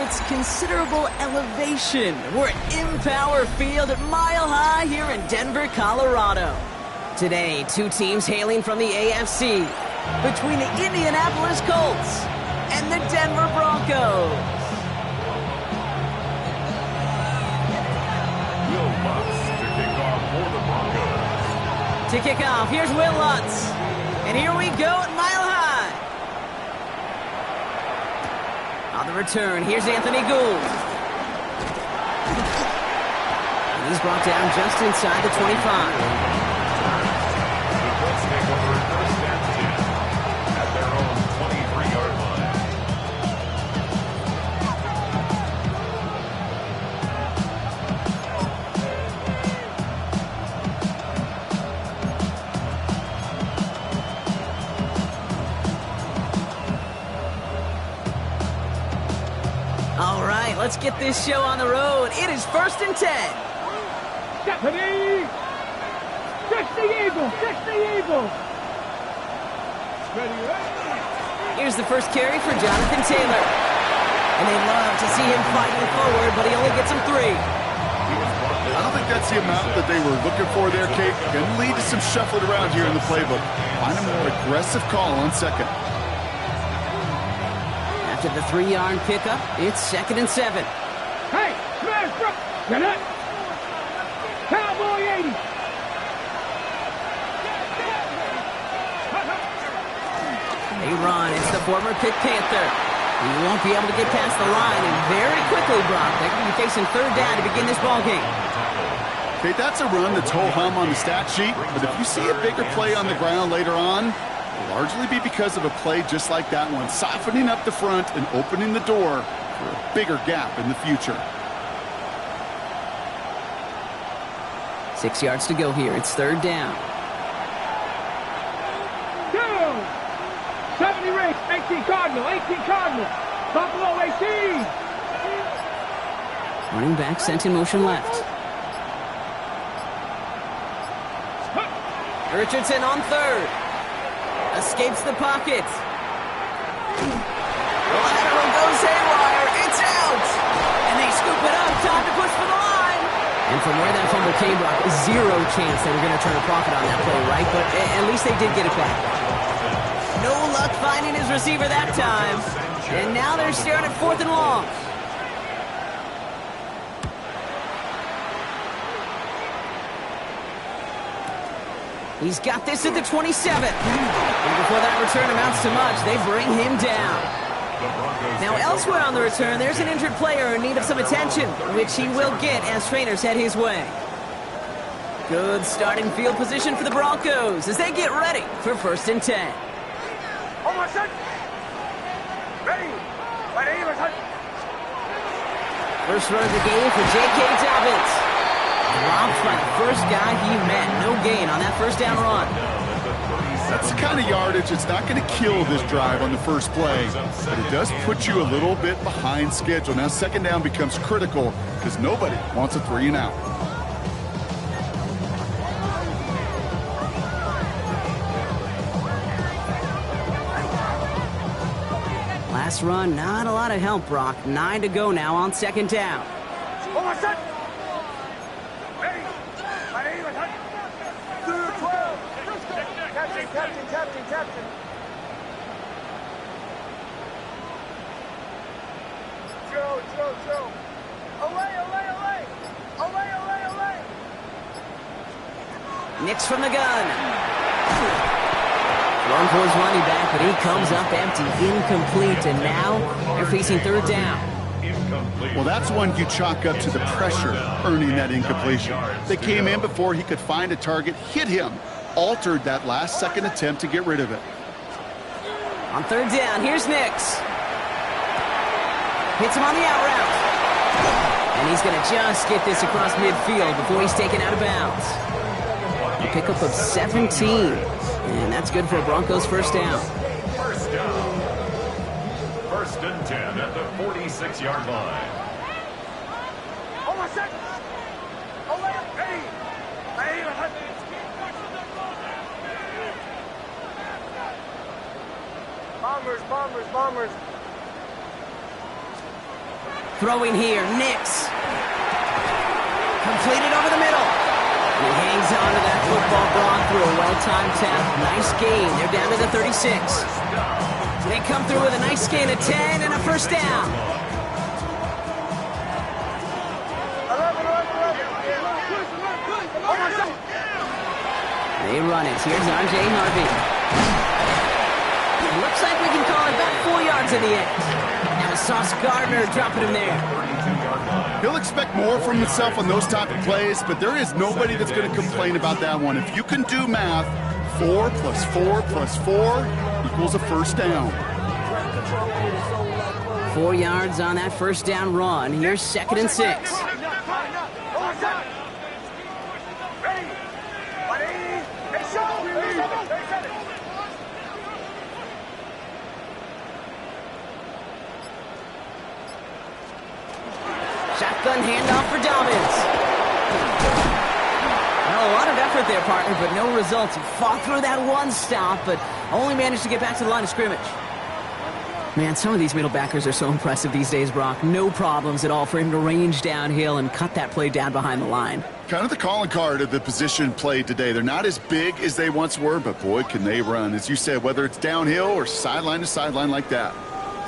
it's considerable elevation. We're at Empower Field at Mile High here in Denver, Colorado. Today, two teams hailing from the AFC between the Indianapolis Colts and the Denver Broncos. Will Lutz to kick off for the Broncos. To kick off, here's Will Lutz. And here we go at Mile High. On the return, here's Anthony Gould. And he's brought down just inside the 25. The Colts take over first and 10 at their own 23-yard line. All right, let's get this show on the road. It is 1st and 10. Stephanie! Catch the Eagles! Catch the Eagles! Ready, ready! Here's the first carry for Jonathan Taylor. And they love to see him fighting forward, but he only gets him 3. I don't think that's the amount that they were looking for there, Kate. Going to lead to some shuffling around here in the playbook. Find a more aggressive call on second. After the 3-yard pickup, it's 2nd and 7. Hey! Smash, bro! Get it! Cowboy 80! They run. It's the former Pitt Panther. He won't be able to get past the line, and very quickly, Brock, they're going to be facing 3rd down to begin this ballgame. Kate, that's a run that's ho-hum on the stat sheet, but if you see a bigger play on the ground later on, it'll largely be because of a play just like that one, softening up the front and opening the door for a bigger gap in the future. 6 yards to go here. It's 3rd down. 70 race, 18 Cardinal, 18 Cardinal. Buffalo 18. Running back sent in motion left. Richardson on 3rd. Escapes the pocket. The lateral goes haywire. It's out. And they scoop it up. Time to push for the line. And from where that fumble came, Brock, 0 chance they were going to turn a profit on that play, right? But at least they did get it back. No luck finding his receiver that time. And now they're staring at 4th and long. He's got this at the 27. And before that return amounts to much, they bring him down. Now elsewhere on the return, there's an injured player in need of some attention, which he will get as trainers head his way. Good starting field position for the Broncos as they get ready for 1st and 10. Oh my son! Ready! Ready, my son! First run of the game for J.K. Dobbins. Dropped by the first guy he met. No gain on that 1st down run. That's the kind of yardage that's not going to kill this drive on the first play, but it does put you a little bit behind schedule. Now 2nd down becomes critical because nobody wants a 3 and out. Last run, not a lot of help, Brock. 9 to go now on 2nd down. Oh my son! Ready! Ready, my son! 2-12! Captain! Joe! Away! Nix from the gun. Thrown for his running back, but he comes up empty, incomplete, and now they're facing 3rd down. Well, that's one you chalk up to the pressure earning that incompletion. They came in before he could find a target, hit him, altered that last-second attempt to get rid of it. On 3rd down, here's Nix. Hits him on the out route. And he's going to just get this across midfield before he's taken out of bounds. A pickup of 17. And that's good for a Broncos 1st down. 1st down. 1st and 10 at the 46-yard line. Oh my son! Ready! Bombers! Throwing here, Nix. Completed over the middle. And he hangs on to that football gone through a well-timed tap. Nice gain. They're down to the 36. They come through with a nice gain of 10 and a first down. They run it. Here's R.J. Harvey. Looks like we can call it about 4 yards in the end. Now it's Sauce Gardner dropping him there. He'll expect more from himself on those type of plays, but there is nobody that's going to complain about that one. If you can do math, 4 plus 4 plus 4 equals a first down. 4 yards on that first down run. Here's 2nd and 6. Shotgun handoff for Dobbins. Well, a lot of effort there, partner, but no results. He fought through that one stop, but only managed to get back to the line of scrimmage. Man, some of these middle backers are so impressive these days, Brock. No problems at all for him to range downhill and cut that play down behind the line. Kind of the calling card of the position played today. They're not as big as they once were, but boy, can they run. As you said, whether it's downhill or sideline to sideline like that.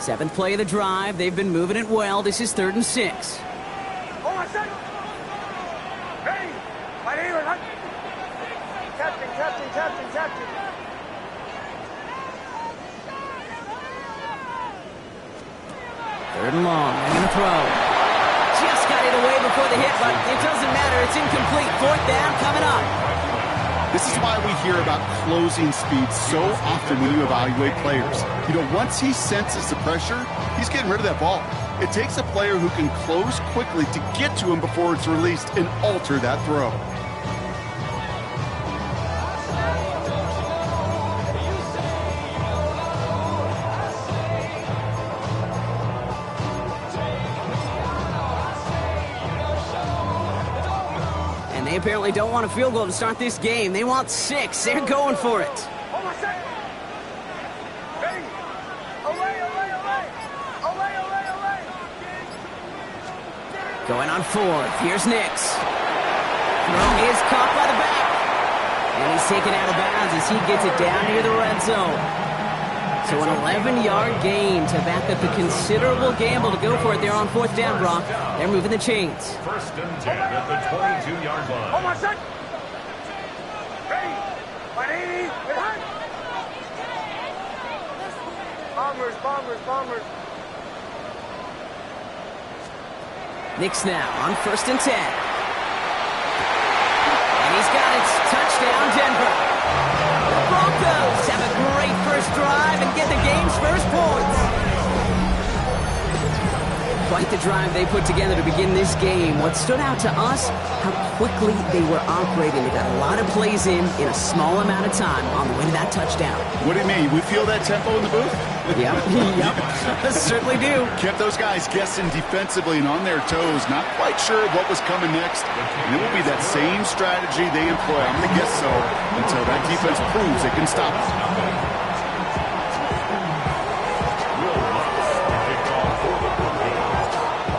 7th play of the drive. They've been moving it well. This is 3rd and 6. Third and long. They're going to throw. Just got it away before the hit, but it doesn't matter. It's incomplete. 4th down coming up. This is why we hear about closing speed so often when you evaluate players. You know, once he senses the pressure, he's getting rid of that ball. It takes a player who can close quickly to get to him before it's released and alter that throw. They apparently don't want a field goal to start this game. They want 6. They're going for it. Going on 4th. Here's Nix. Throw is caught by the back. And he's taken out of bounds as he gets it down near the red zone. So an 11-yard gain to back up the considerable gamble to go for it there on 4th down, Brock. They're moving the chains. 1st and 10 at the 22-yard line. Oh, my son! Ready! 180! Bombers! Nix now on 1st and 10. And he's got it. Touchdown, Denver. The Broncos have a great first drive and get the game's first points. Quite the drive they put together to begin this game. What stood out to us, how quickly they were operating. They got a lot of plays in a small amount of time on the way to that touchdown. What do you mean? We feel that tempo in the booth? Yep. Certainly do. Kept those guys guessing defensively and on their toes, not quite sure what was coming next. And it will be that same strategy they employ, I'm going to guess so, until that defense proves it can stop it.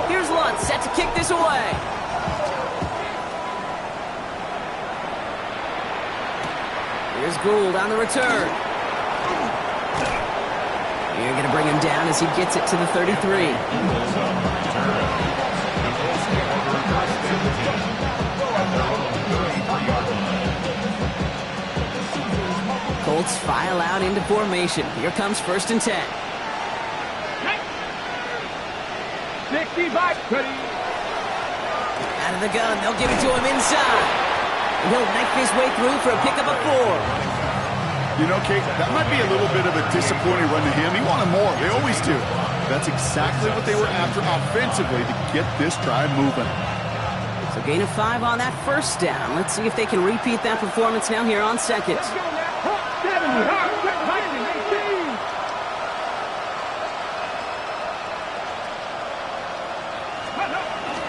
Here's Lutz set to kick this away. Here's Gould on the return. You're going to bring him down as he gets it to the 33. Colts file out into formation. Here comes 1st and 10. 65, ready. Out of the gun, they'll give it to him inside. And he'll knife his way through for a pickup of 4. You know, Kate, that might be a little bit of a disappointing run to him. He wanted more. They always do. That's exactly what they were after offensively to get this drive moving. So gain of 5 on that first down. Let's see if they can repeat that performance now here on 2nd.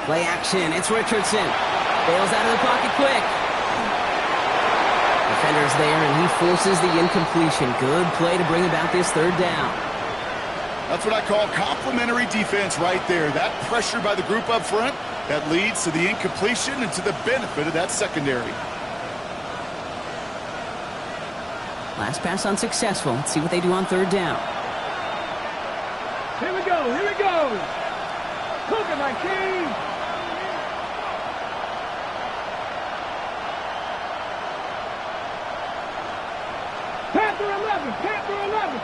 Play action. It's Richardson. Bails out of the pocket quick. Defender's there, and he forces the incompletion. Good play to bring about this 3rd down. That's what I call complementary defense right there. That pressure by the group up front, that leads to the incompletion and to the benefit of that secondary. Last pass unsuccessful. Let's see what they do on third down. Here we go, here we go. Cook it, my team. Panther 11, Panther 11.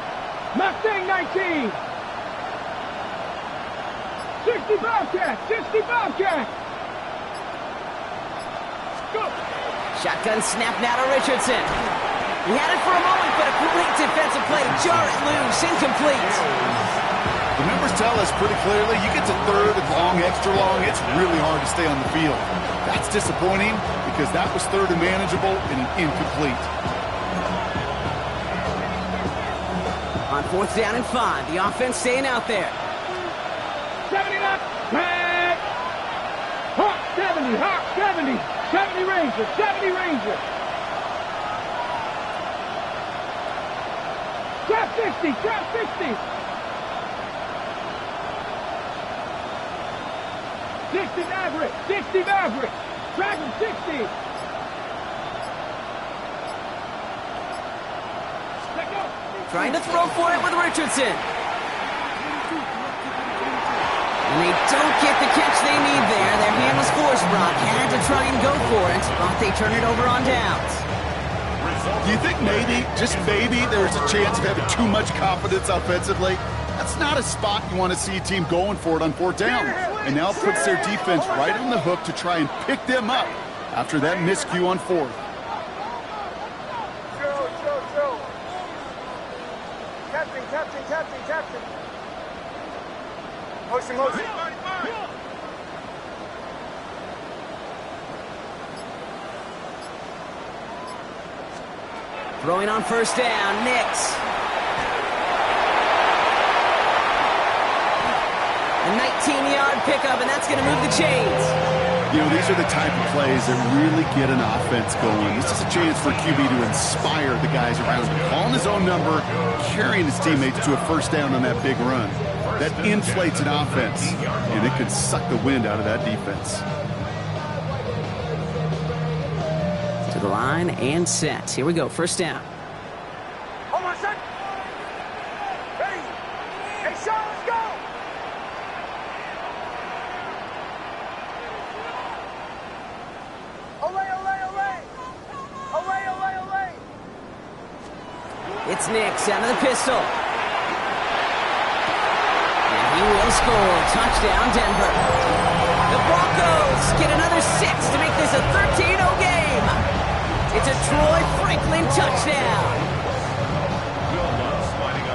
Mustang 19. 60 Bobcat, 60 Bobcat. Go. Shotgun snap now to Richardson. He had it for a moment, but a great defensive play. Jar it loose, incomplete. The numbers tell us pretty clearly, you get to third and long, extra long, it's really hard to stay on the field. That's disappointing because that was third and manageable and an incomplete. On fourth down and 5, the offense staying out there. 70 up, back. Hawk 70, Hawk 70. 70 Ranger, 70 Ranger. Trap 60, trap 60. 60 Maverick, 60 Maverick. Dragon 60. Let go. Trying to throw for it with Richardson. And they don't get the catch they need there. Their hand was forced, Brock. Had to try and go for it, but they turn it over on downs. Do you think maybe, just maybe, there's a chance of having too much confidence offensively? That's not a spot you want to see a team going for it on fourth down. And now it puts their defense right on the hook to try and pick them up after that miscue on fourth. Chill. Captain. Motion. Throwing on first down, Nix. A 19-yard pickup, and that's going to move the chains. You know, these are the type of plays that really get an offense going. This is a chance for QB to inspire the guys around him. Calling his own number, carrying his teammates to a first down on that big run. That inflates an offense, and it can suck the wind out of that defense. To the line and set. Here we go, first down. Hold on a sec. Ready. Hey, Sean, let's go. Olay. It's Nix out of the pistol. And he will score. Touchdown, Denver. The Broncos get another 6 to make this a 13-0 game. It's a Troy Franklin touchdown.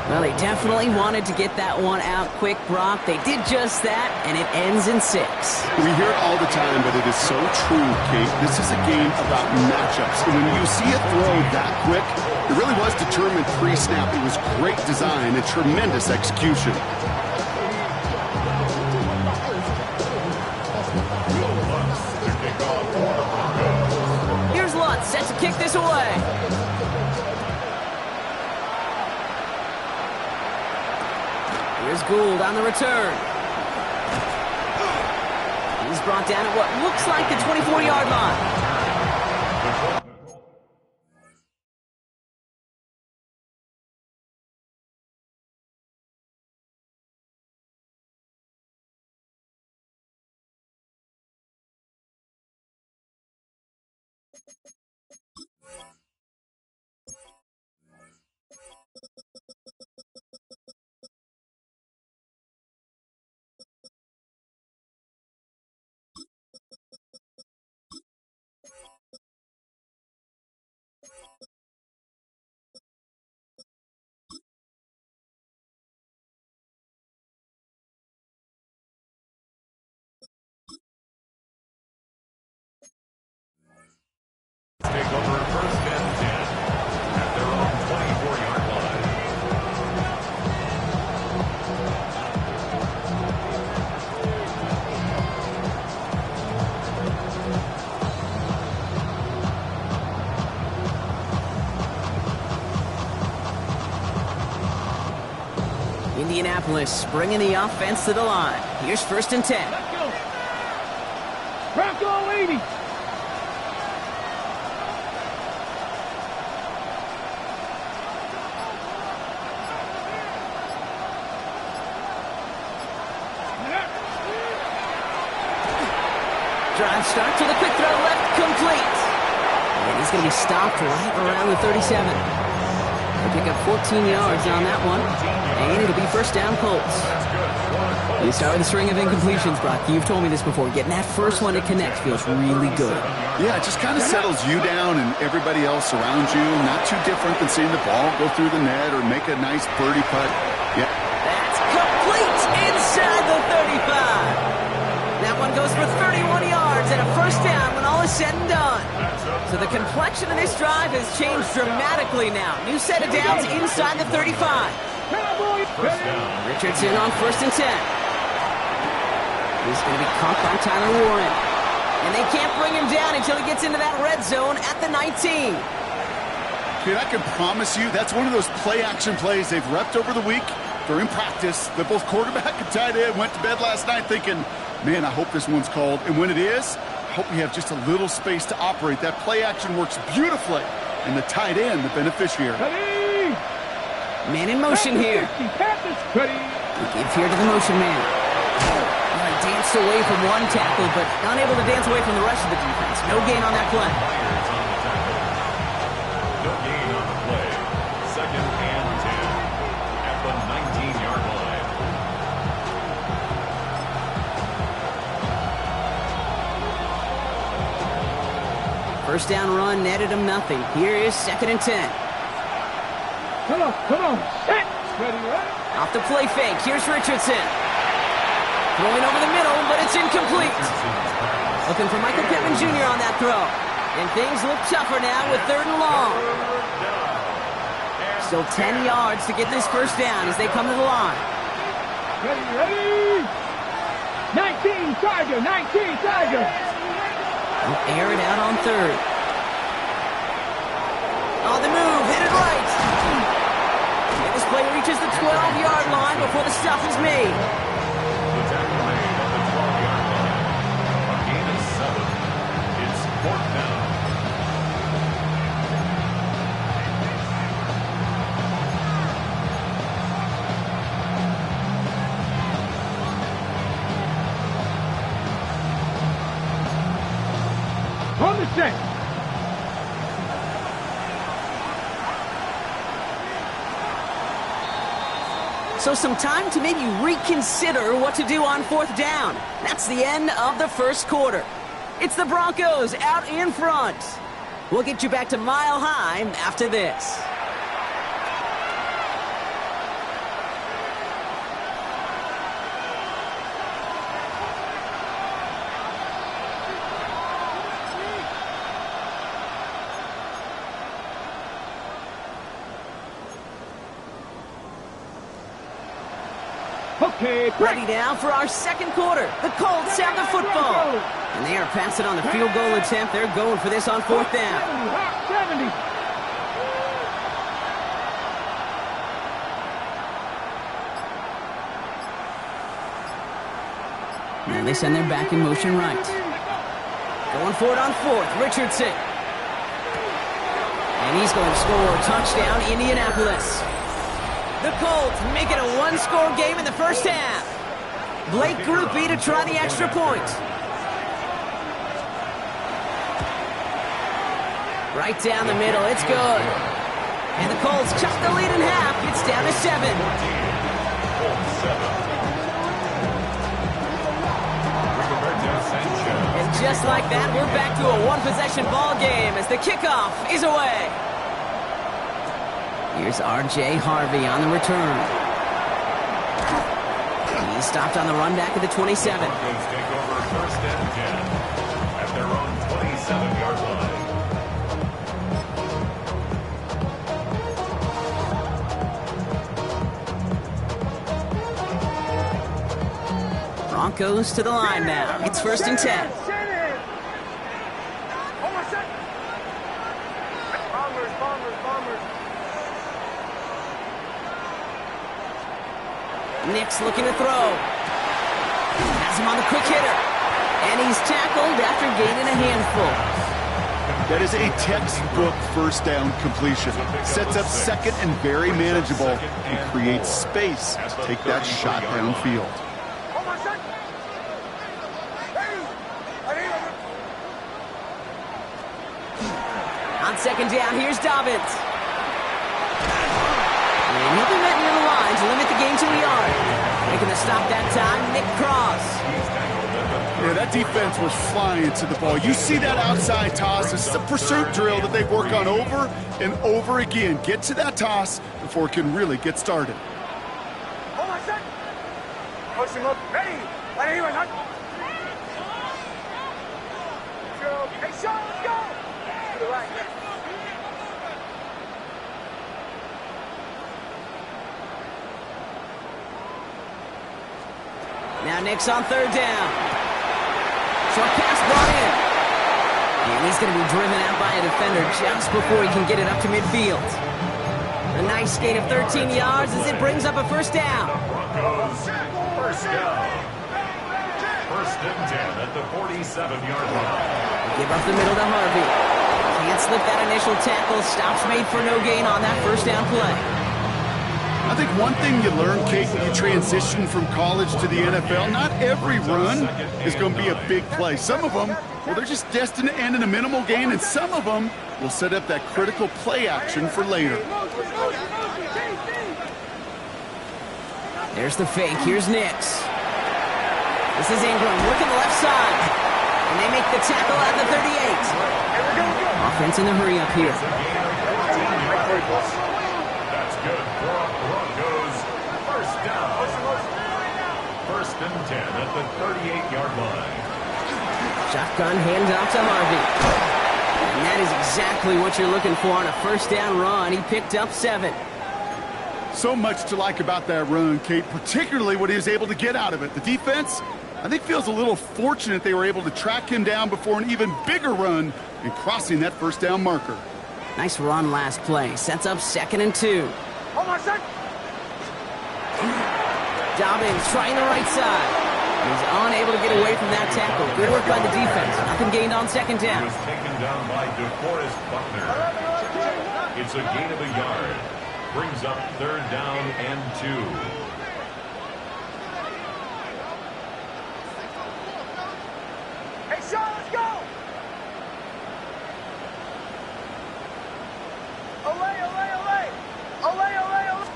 Well, they definitely wanted to get that one out quick, Brock. They did just that, and it ends in 6. We hear it all the time, but it is so true, Kate. This is a game about matchups. And when you see a throw that quick, it really was determined pre-snap. It was great design and tremendous execution. Here's Lutz, set to kick this away. Here's Gould on the return. He's brought down at what looks like the 24-yard line. Take over first and 10 at their own 24-yard line. Indianapolis bringing the offense to the line. Here's 1st and 10. Let's go. Bronco 80. Drive start to the quick throw left, complete. And he's going to be stopped right around the 37. They'll pick up 14 yards on that one, and it'll be 1st down Colts. You start with a string of incompletions, Brock. You've told me this before. Getting that first one to connect feels really good. Yeah, it just kind of settles you down and everybody else around you. Not too different than seeing the ball go through the net or make a nice birdie putt. Yeah. That's complete inside the 35. That one goes for 31 yards and a 1st down when all is said and done. So the complexion of this drive has changed dramatically now. New set of downs inside the 35. Richardson on 1st and 10. He's going to be caught by Tyler Warren. And they can't bring him down until he gets into that red zone at the 19. Dude, I can promise you that's one of those play-action plays they've repped over the week. They're in practice. They're both quarterback and tight end. Went to bed last night thinking, man, I hope this one's called. And when it is, I hope we have just a little space to operate. That play action works beautifully. And the tight end, the beneficiary. Man in motion here. He gives here to the motion man. Well, he danced away from one tackle, but unable to dance away from the rest of the defense. No gain on that play. No gain on the play. 2nd and 10 at the 19-yard line. First down run netted him nothing. Here is 2nd and 10. Come on. Set. Ready. Off the play fake. Here's Richardson. Throwing over the middle, but it's incomplete. Looking for Michael Pittman Jr. on that throw. And things look tougher now with 3rd and long. Still 10 yards to get this 1st down as they come to the line. Ready. 19 Tiger. They'll air it out on 3rd. On the move, hit it right. And this play reaches the 12-yard line before the stop is made. The tackle made at the 12-yard line. A gain of 7. It's 4th down. On the set. So some time to maybe reconsider what to do on 4th down. That's the end of the 1st quarter. It's the Broncos out in front. We'll get you back to Mile High after this. Okay, Ready now for our 2nd quarter. The Colts have the football. And they are passing on the field goal attempt. They're going for this on 4th down. 70. And they send their back in motion right. Going for it on 4th. Richardson. And he's going to score a touchdown, Indianapolis. The Colts make it a 1-score game in the 1st half. Blake Grupe to try the extra point. Right down the middle, it's good. And the Colts cut the lead in half. It's down to 7. And just like that, we're back to a 1-possession ball game as the kickoff is away. Here's R.J. Harvey on the return. He's stopped on the run back at the 27. Broncos take over 1st and 10 at their own 27-yard line. Broncos to the line now. It's 1st and 10. Nick's looking to throw. Has him on the quick hitter. And he's tackled after gaining a handful. That is a textbook first down completion. Sets up second and very manageable and creates space to take that shot downfield. On second down, here's Dobbins. And he'll be met near the line to limit the game to a yard. Making the stop that time, Nick Cross. Yeah, that defense was flying to the ball. You see that outside toss. This is a pursuit drill that they work on over and over again. Get to that toss before it can really get started. Hold on, set. Push him up. Ready. Ready, right. Hey, Sean, let's go. To the right. Now Nick's on third down. Short pass brought in. And he's going to be driven out by a defender just before he can get it up to midfield. A nice gain of 13 yards as it brings up a first down. Broncos, first down. First and 10 at the 47-yard line. Give up the middle to Harvey. Can't slip that initial tackle. Stops made for no gain on that first down play. I think one thing you learn, Kate, when you transition from college to the NFL, not every run is going to be a big play. Some of them, well, they're just destined to end in a minimal gain, and some of them will set up that critical play action for later. There's the fake. Here's Nix. This is Ingram working the left side. And they make the tackle at the 38. Offense in the hurry up here. That's good for Broncos. First down. First and 10 at the 38-yard line. Shotgun handoff to Harvey. And that is exactly what you're looking for on a first down run. He picked up 7. So much to like about that run, Kate, particularly what he was able to get out of it. The defense, I think, feels a little fortunate they were able to track him down before an even bigger run and crossing that first down marker. Nice run last play. Sets up 2nd and 2. Hold on, set. Dobbins trying the right side. He's unable to get away from that tackle. Good work by the defense. Nothing gained on second He down. was taken down by DeForest Buckner. It's a gain of a yard. Brings up third down and 2. Hey, Sean, let's go. Olay, olay, olay. Olay, olay, olay.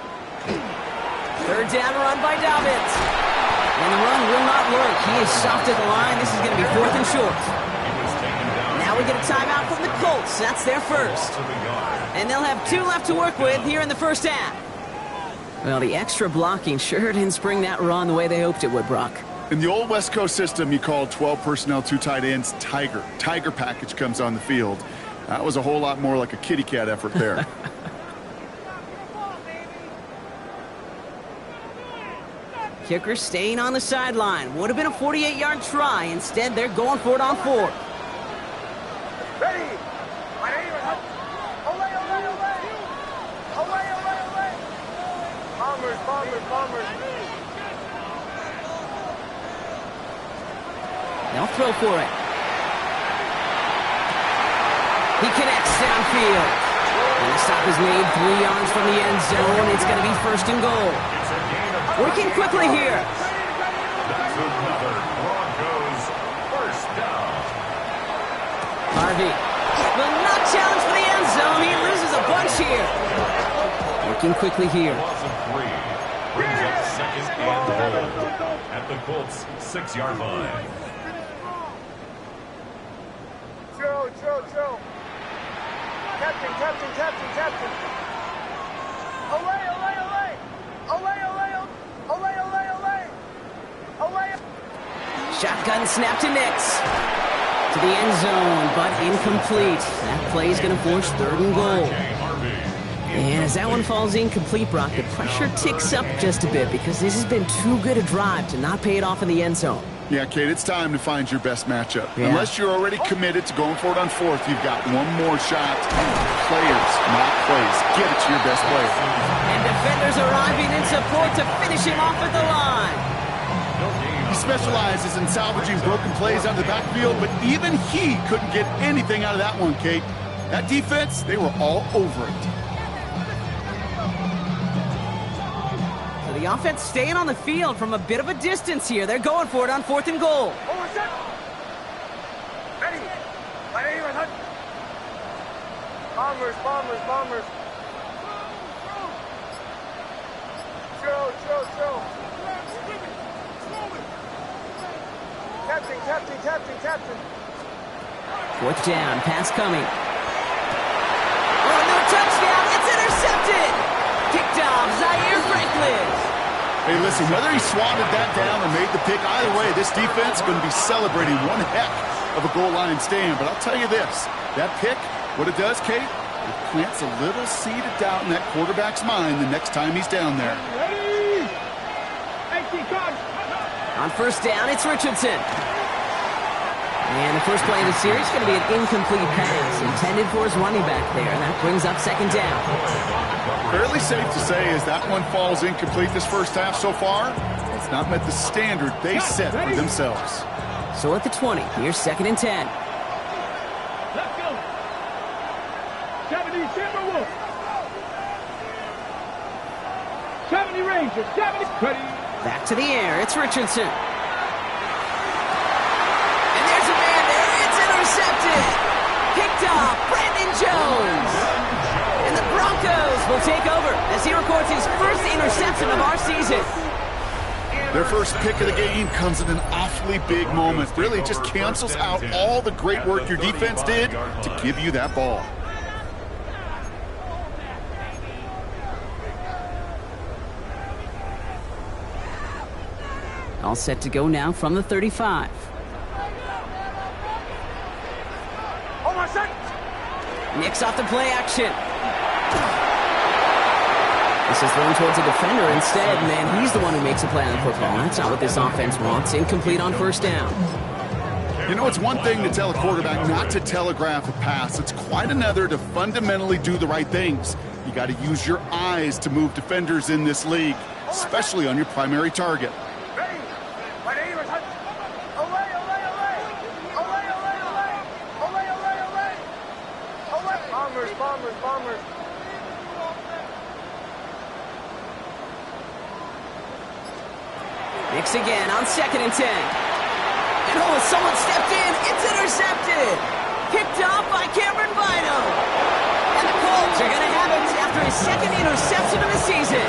Third down run by Dobbins. And the run will not work. He is soft at the line. This is going to be 4th and short. He was taken down. Now we get a timeout from the Colts. That's their first. To the yard. And they'll have 2 left to work with here in the first half. Well, the extra blocking sure didn't spring that run the way they hoped it would, Brock. In the old West Coast system, you called 12 personnel, 2 tight ends, Tiger. Tiger package comes on the field. That was a whole lot more like a kitty cat effort there. Kicker staying on the sideline. Would have been a 48-yard try. Instead, they're going for it on 4. Ready. Olay, olay, olay. Olay, olay, olay. Bombers, bombers, bombers. They'll throw for it. He connects downfield. And the stop is made 3 yards from the end zone. It's going to be 1st and goal. Working quickly here. That's another Broncos first down. Harvey will not challenge for the end zone. He loses a bunch here. Working quickly here. Loss of 3. Brings up 2nd and goal at the Colts 6-yard line. Chill. Captain. Olay, olay, olay. Olay, olay, olay, olay, olay. Olay. Shotgun snap to Nix. To the end zone, but incomplete. That play is going to force 3rd and goal. And as that one falls incomplete, Brock, the pressure ticks up just a bit because this has been too good a drive to not pay it off in the end zone. Yeah, Kate, it's time to find your best matchup. Yeah. Unless you're already committed to going for it on fourth, you've got one more shot. Players, not plays. Get it to your best player. And defenders arriving in support to finish him off at the line. He specializes in salvaging broken plays out of the backfield, but even he couldn't get anything out of that one, Kate. That defense, they were all over it. So the offense staying on the field from a bit of a distance here. They're going for it on 4th and goal. Ready. Ready, ready. Bombers. Chill. Captain. 4th down, pass coming. Oh, no touchdown. It's intercepted. Picked off Llzaire Franklin. Hey, listen, whether he swatted that down or made the pick, either way, this defense is going to be celebrating one heck of a goal line stand. But I'll tell you this, that pick, what it does, Kate, it plants a little seed of doubt in that quarterback's mind the next time he's down there. On 1st down, it's Richardson. And the first play of the series is going to be an incomplete pass intended for his running back there. And that brings up 2nd down. Fairly safe to say as that one falls incomplete this first half so far, it's not met the standard they set for themselves. So at the 20, here's 2nd and 10. Let's go. 70 Timberwolves. 70 Rangers. 70 Cuddy. Back to the air, it's Richardson. And there's a man there, it's intercepted. Picked off, Brandon Jones. And the Broncos will take over as he records his first interception of our season. Their first pick of the game comes at an awfully big moment. Really just cancels out all the great work your defense did to give you that ball. All set to go now from the 35. Oh, my son. Nick's off the play action. This is thrown towards a defender instead, and he's the one who makes a play on the football. That's not what this offense wants. Incomplete on 1st down. You know, it's one thing to tell a quarterback not to telegraph a pass. It's quite another to fundamentally do the right things. You got to use your eyes to move defenders in this league, especially on your primary target. Bombers. Nick's again on 2nd and 10. And someone stepped in. It's intercepted. Picked off by Cameron Bynum. And the Colts are going to have it after his 2nd interception of the season.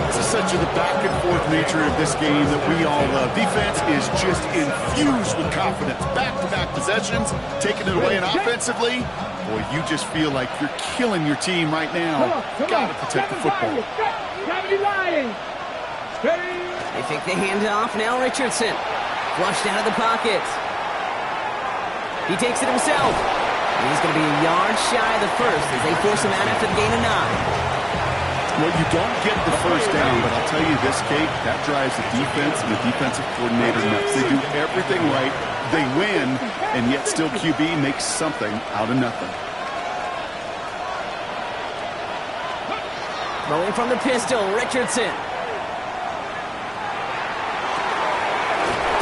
This is such the back and forth nature of this game that we all love. Defense is just infused with confidence. Back-to-back possessions, taking it away, and offensively, boy, you just feel like you're killing your team right now. Got to protect the football. They think they hand it off now. Richardson flushed out of the pocket. He takes it himself. And he's going to be a yard shy of the first as they force him out after the gain of 9. Well, you don't get the first down, but I'll tell you this, Kate, that drives the defense and the defensive coordinator nuts. They do everything right, they win, and yet still QB makes something out of nothing. Throwing from the pistol, Richardson.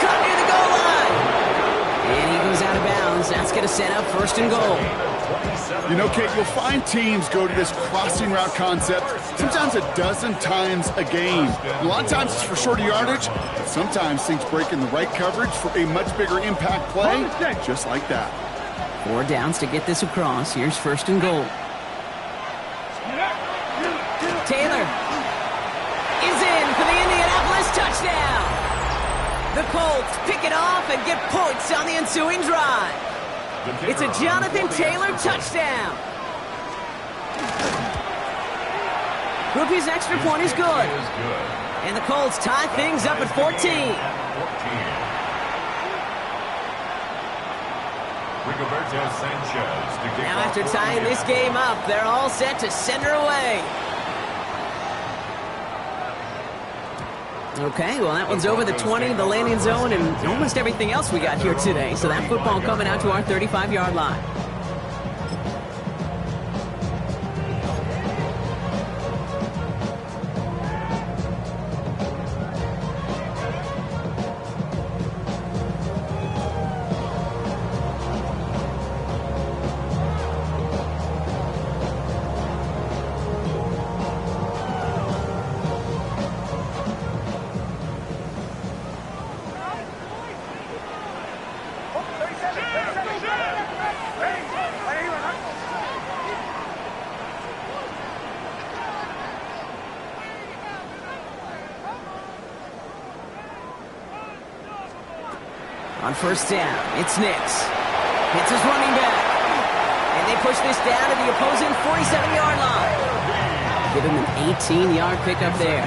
Cut near the goal line. And he goes out of bounds. That's going to set up 1st and goal. You know, Kate, you'll find teams go to this crossing route concept sometimes a dozen times a game. A lot of times it's for shorter yardage, but sometimes things break in the right coverage for a much bigger impact play, just like that. 4 downs to get this across. Here's 1st and goal. Taylor is in for the Indianapolis touchdown. The Colts pick it off and get points on the ensuing drive. It's a Jonathan Taylor touchdown. Groupie's extra point is good. And the Colts tie things up at 14. Now after tying this game up, they're all set to send her away. Okay, well, that one's over the 20, the landing zone, and almost everything else we got here today. So that football coming out to our 35-yard line. On first down, it's Nix. It's his running back. And they push this down to the opposing 47-yard line. Give him an 18-yard pickup there.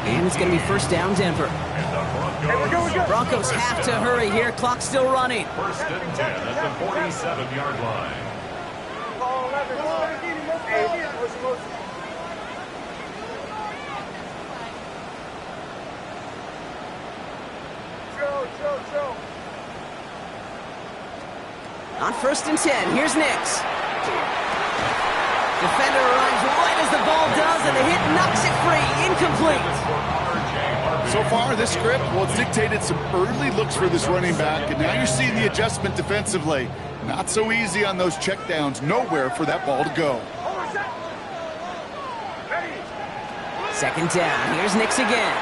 And it's going to be first down, Denver. Broncos have to hurry here. Clock's still running. First and 10 at the 47-yard line. On first and 10, here's Nix. Defender arrives right as the ball does, and the hit knocks it free. Incomplete. So far, this script, well, it's dictated some early looks for this running back, and now you're seeing the adjustment defensively. Not so easy on those checkdowns. Nowhere for that ball to go. Second down, here's Nix again.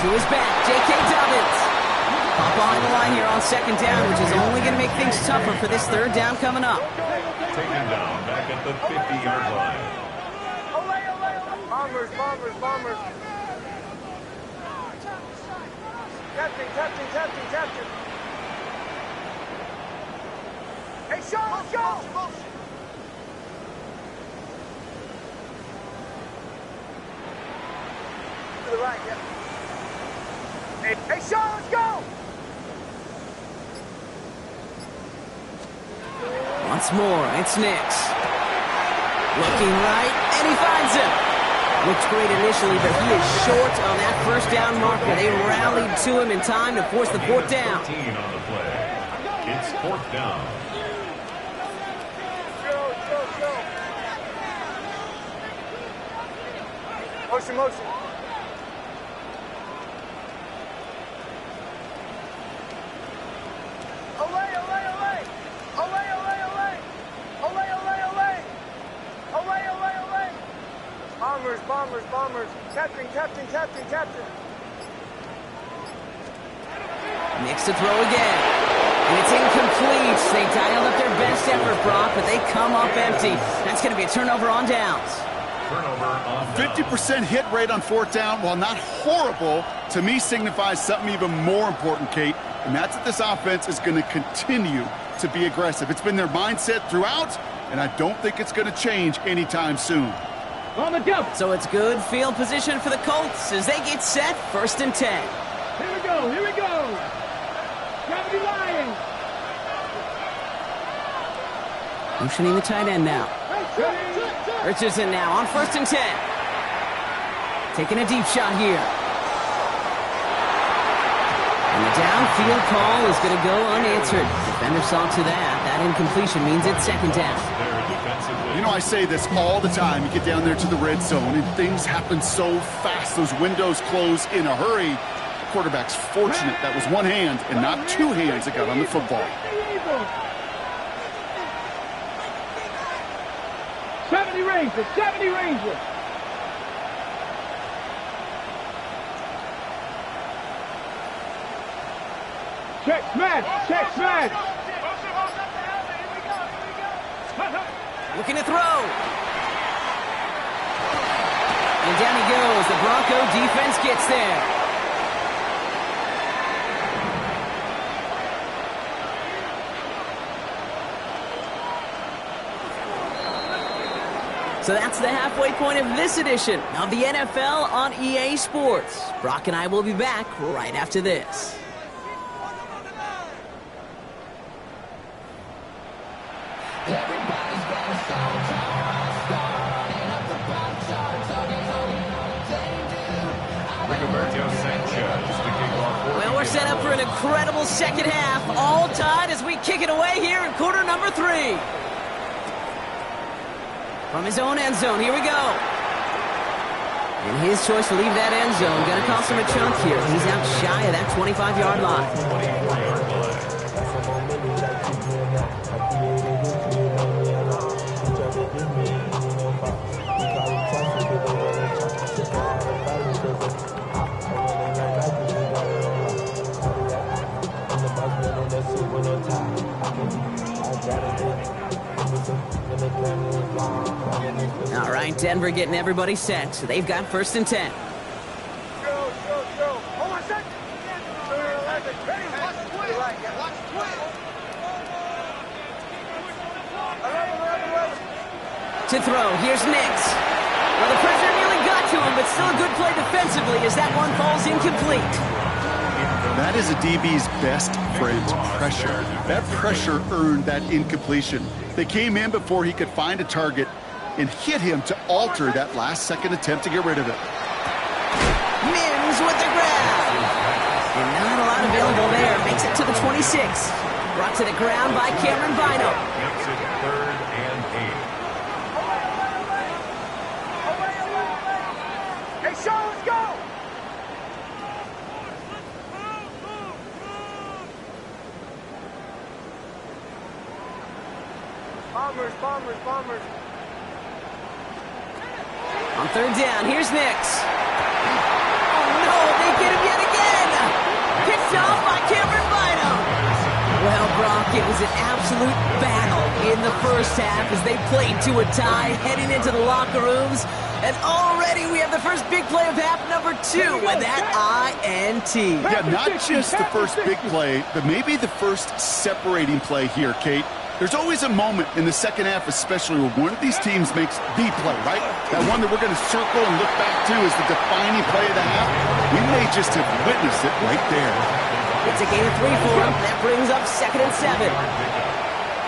To his back, J.K. Dobbins. Pop behind the line here on second down, which is only going to make things tougher for this third down coming up. Taken down back at the 50-yard line. Bombers. Captain. Hey, Sean, let's go! To the right, yeah. Hey, Sean, let's go! Once more, it's Nix. Looking right, and he finds him. Looks great initially, but he is short on that first down marker. They rallied to him in time to force the fourth down. 14 on the play. It's fourth down. Go. Motion. Bombers. Captain. Nix to throw again. And it's incomplete. They dialed up their best effort, Brock, but they come up empty. That's going to be a turnover on downs. Turnover on downs. 50% hit rate on fourth down, while not horrible, to me signifies something even more important, Kate, and that's that this offense is going to continue to be aggressive. It's been their mindset throughout, and I don't think it's going to change anytime soon. On the jump. So it's good field position for the Colts as they get set, first and 10. Here we go. Gravity Lions. Motioning the tight end now. Richardson now on first and 10. Taking a deep shot here. And the downfield call is going to go unanswered. Defender saw to that. That incompletion means it's second down. You know, I say this all the time. You get down there to the red zone, and things happen so fast. Those windows close in a hurry. The quarterback's fortunate that was one hand and not two hands that got on the football. 70 Rangers. Check smash. Looking to throw. And down he goes. The Bronco defense gets there. So that's the halfway point of this edition of the NFL on EA Sports. Brock and I will be back right after this. Well, we're set up for an incredible second half. All tied as we kick it away here in quarter number 3. From his own end zone, here we go. And his choice to leave that end zone going to cost him a chunk here. He's out shy of that 25-yard line. All right, Denver getting everybody set. So they've got 1st and 10. Hold on a second. Ready? Watch the twist. Watch the twist. To throw, here's Nix. Well, the pressure nearly got to him, but still a good play defensively as that one falls incomplete. That is a DB's best friend, pressure. That pressure earned that incompletion. They came in before he could find a target and hit him to alter that last-second attempt to get rid of it. Mims with the grab. And not a lot available there. Makes it to the 26. Brought to the ground by Cameron Bynum. Gets it 3rd and 8. Hey, Sean, let's go. Bombers. On 3rd down, here's Nix. Oh, no, they get him yet again. Picked off by Cameron Bynum. Well, Brock, it was an absolute battle in the first half as they played to a tie, heading into the locker rooms. And already we have the first big play of half number 2 with that INT. Yeah, not just the first big play, but maybe the first separating play here, Kate. There's always a moment in the second half, especially where one of these teams makes the play, right? That one that we're going to circle and look back to as the defining play of the half. We may just have witnessed it right there. It's a gain of 3 for him. That brings up 2nd and 7.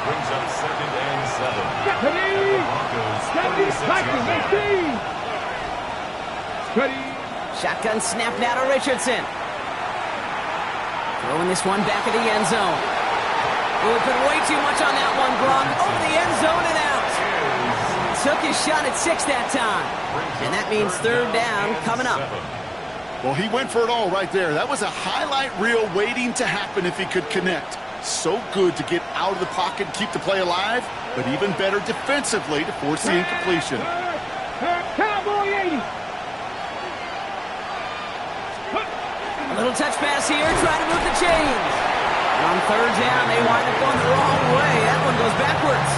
Brings up 2nd and 7. Shotgun snap now to Richardson. Throwing this one back of the end zone. Oh, we put way too much on that one, Gronk. Over the end zone and out. Took his shot at 6 that time. And that means 3rd down coming up. Well, he went for it all right there. That was a highlight reel waiting to happen if he could connect. So good to get out of the pocket and keep the play alive, but even better defensively to force the incompletion. Cowboy 80. A little touch pass here, trying to move the chains. On 3rd down, they wind up going the wrong way. That one goes backwards.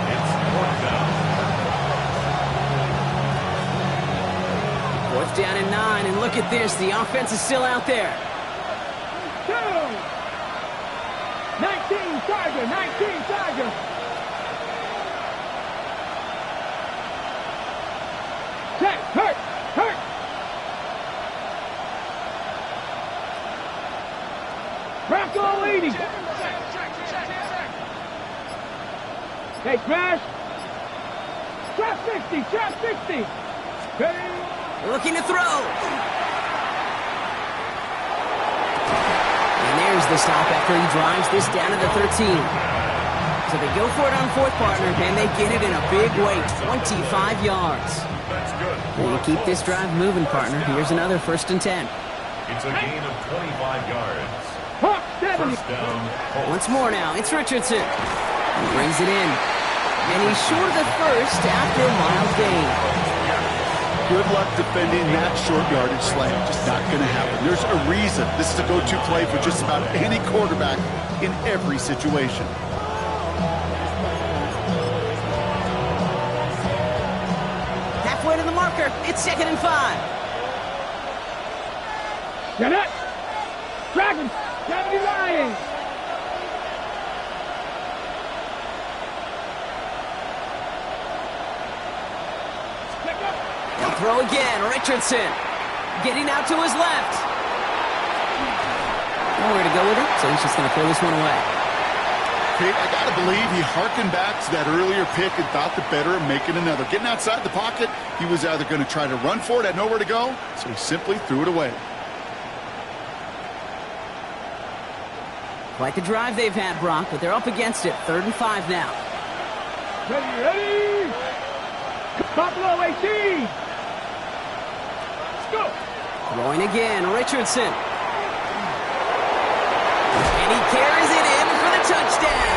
It's 4th down. 4th down and 9, and look at this. The offense is still out there. 19 Tiger. Check, hurt. Bronco 80. Hey, crash. Trap 60. Looking to throw. And there's the stop after he drives this down to the 13. So they go for it on 4th, partner, and they get it in a big way, 25 yards. That's good. And you keep this drive moving, partner. Here's another 1st and 10. It's a gain of 25 yards. 1st down. Once more now, it's Richardson. He brings it in. And he's short of the 1st after a mild gain. Good luck defending that short yardage slant. Just not going to happen. There's a reason this is a go-to play for just about any quarterback in every situation. Halfway to the marker. It's 2nd and 5. Get it. Dragon. 79. They'll throw again. Richardson getting out to his left. Nowhere to go with it, so he's just going to throw this one away. Kate, I got to believe he harkened back to that earlier pick and thought the better of making another. Getting outside the pocket, he was either going to try to run for it, had nowhere to go, so he simply threw it away. Quite the drive they've had, Brock, but they're up against it. 3rd and 5 now. Ready? Buffalo 18. Let's go. Throwing again, Richardson. And he carries it in for the touchdown.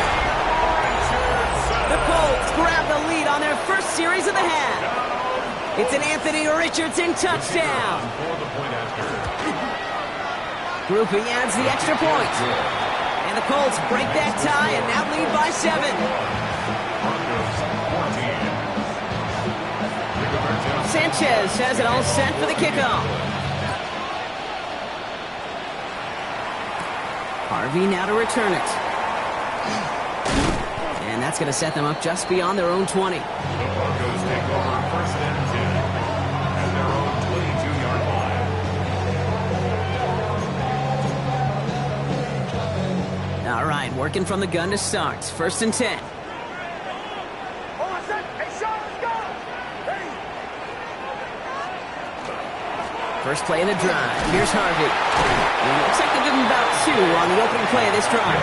The Colts grab the lead on their first series of the half. It's an Anthony Richardson touchdown. Grouping adds the extra point. And the Colts break that tie and now lead by 7. Sanchez has it all set for the kickoff. Harvey now to return it. And that's going to set them up just beyond their own 20. The Broncos take over 1st and 10 at their own 22-yard line. All right, working from the gun to start. 1st and 10. Hold on, set. Hey, Sean, let's go. Ready? First play of the drive. Here's Harvey. And it looks like they give him about 2 on the opening play of this drive.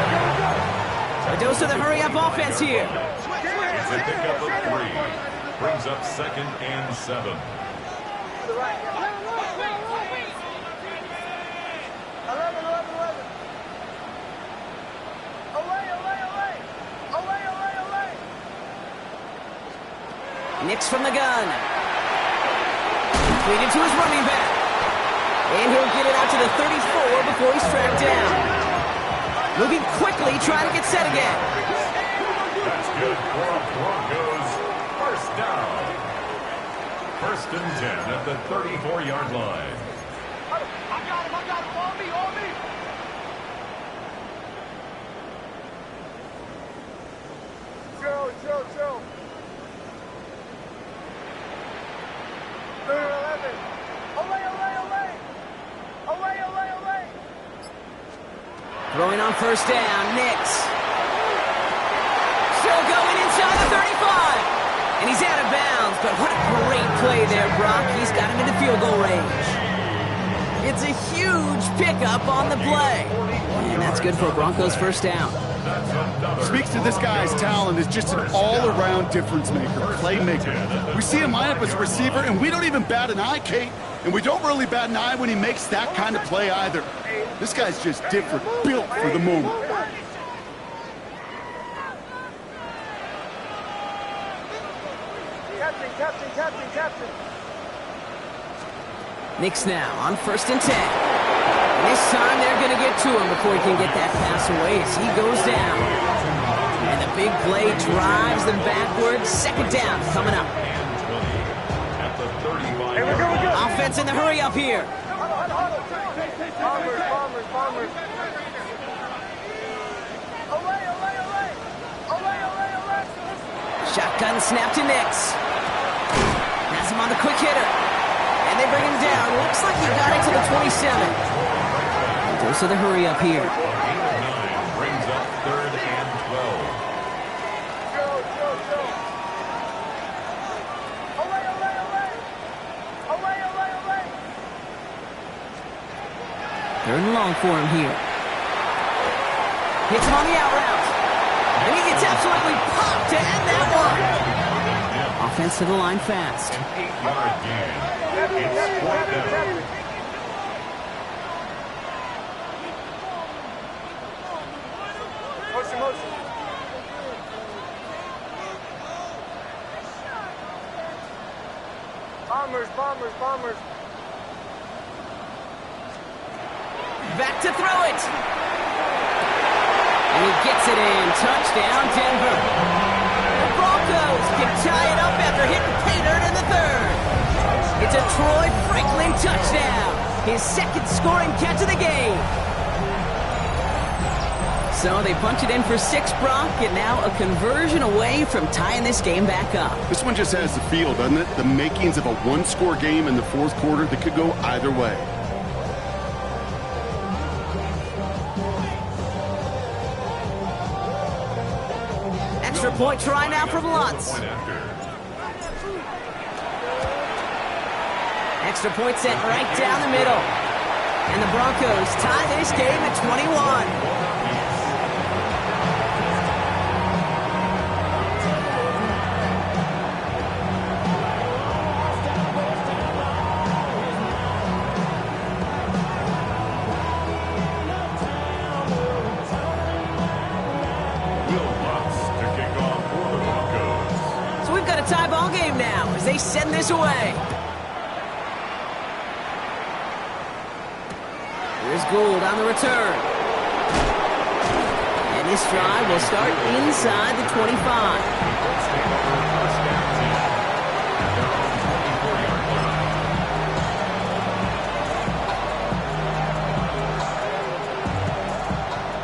A dose of the hurry-up offense here. It's a pickup of 3. Brings up 2nd and 7. Nix from the gun. Feed it to his running back. And he'll get it out to the 34 before he's tracked down. Moving quickly, trying to get set again. That's good for Broncos. 1st down. 1st and 10 at the 34-yard line. I got him. On me. Chill. 3rd and 11. Olay. Throwing on 1st down, Nix. Still going inside the 35. And he's out of bounds, but what a great play there, Brock. He's got him into field goal range. It's a huge pickup on the play. And that's good for Broncos' 1st down. Speaks to this guy's talent as just an all-around difference maker, playmaker. We see him line up as a receiver, and we don't even bat an eye, Kate. And we don't really bat an eye when he makes that kind of play either. This guy's just different, built for the moment. Captain. Nix now on 1st and 10. And this time they're going to get to him before he can get that pass away as he goes down. And the big play drives them backwards. 2nd down coming up. Hey, we're good. Offense in the hurry up here. Huddle. Bombers. Olay. Shotgun snap to Nix. Has him on the quick hitter. And they bring him down. Looks like he got it to the 27. Dose of the hurry up here. 8 of 9 brings up 3rd and 12. Olay. 3rd and long for him here. Hits him on the out route. And he gets absolutely popped to end that one. Offense to the line fast. An 8-yard gain. It's 4th down. Motion. Bombers. Back to throw it. And he gets it in. Touchdown, Denver. The Broncos can tie it up after hitting pay dirt in the 3rd. It's a Troy Franklin touchdown. His 2nd scoring catch of the game. So they punch it in for 6, Brock, and now a conversion away from tying this game back up. This one just has the feel, doesn't it? The makings of a one-score game in the 4th quarter that could go either way. Two-point try now from Lutz. Extra point sent right down the middle. And the Broncos tie this game at 21. Tie ball game now as they send this away. Here's Gould on the return. And this drive will start inside the 25.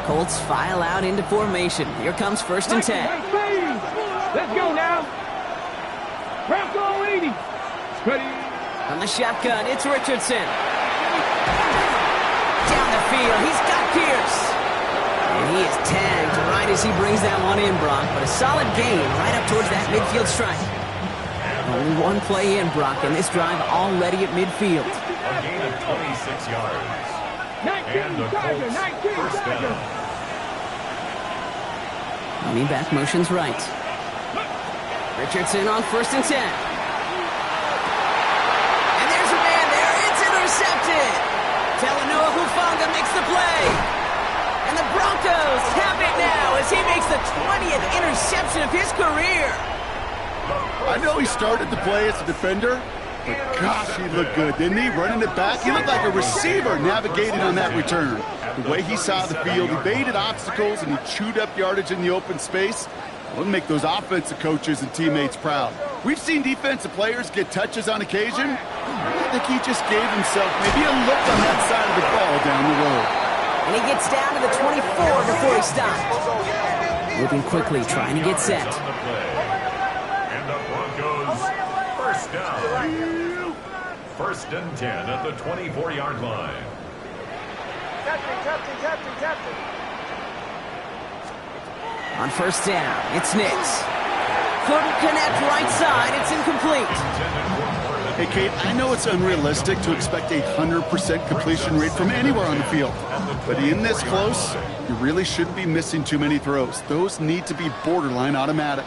Colts file out into formation. Here comes 1st and 10. Let's go now. Bronco 80. Ready. On the shotgun, it's Richardson. Down the field, he's got Pierce. And he is tagged right as he brings that one in, Brock. But a solid gain right up towards that midfield strike. Only one play in, Brock, and this drive already at midfield. A gain of 26 yards. And the Colts first down. Running back motions right. Richardson on 1st and 10. And there's a man there. It's intercepted. Talanoa Hufanga makes the play. And the Broncos have it now as he makes the 20th interception of his career. I know he started the play as a defender, but gosh, he looked good, didn't he? Running it back, he looked like a receiver navigating on that return. The way he saw the field, he baited obstacles, and he chewed up yardage in the open space. We'll make those offensive coaches and teammates proud. We've seen defensive players get touches on occasion. I think he just gave himself maybe a look on that side of the ball down the road. And he gets down to the 24 before he stops. Moving quickly, trying to get set. And the Broncos first down. 1st and 10 at the 24-yard line. Captain. On 1st down, it's Nix. Couldn't connect right side. It's incomplete. Hey, Kate, I know it's unrealistic to expect a 100% completion rate from anywhere on the field. But in this close, you really shouldn't be missing too many throws. Those need to be borderline automatic.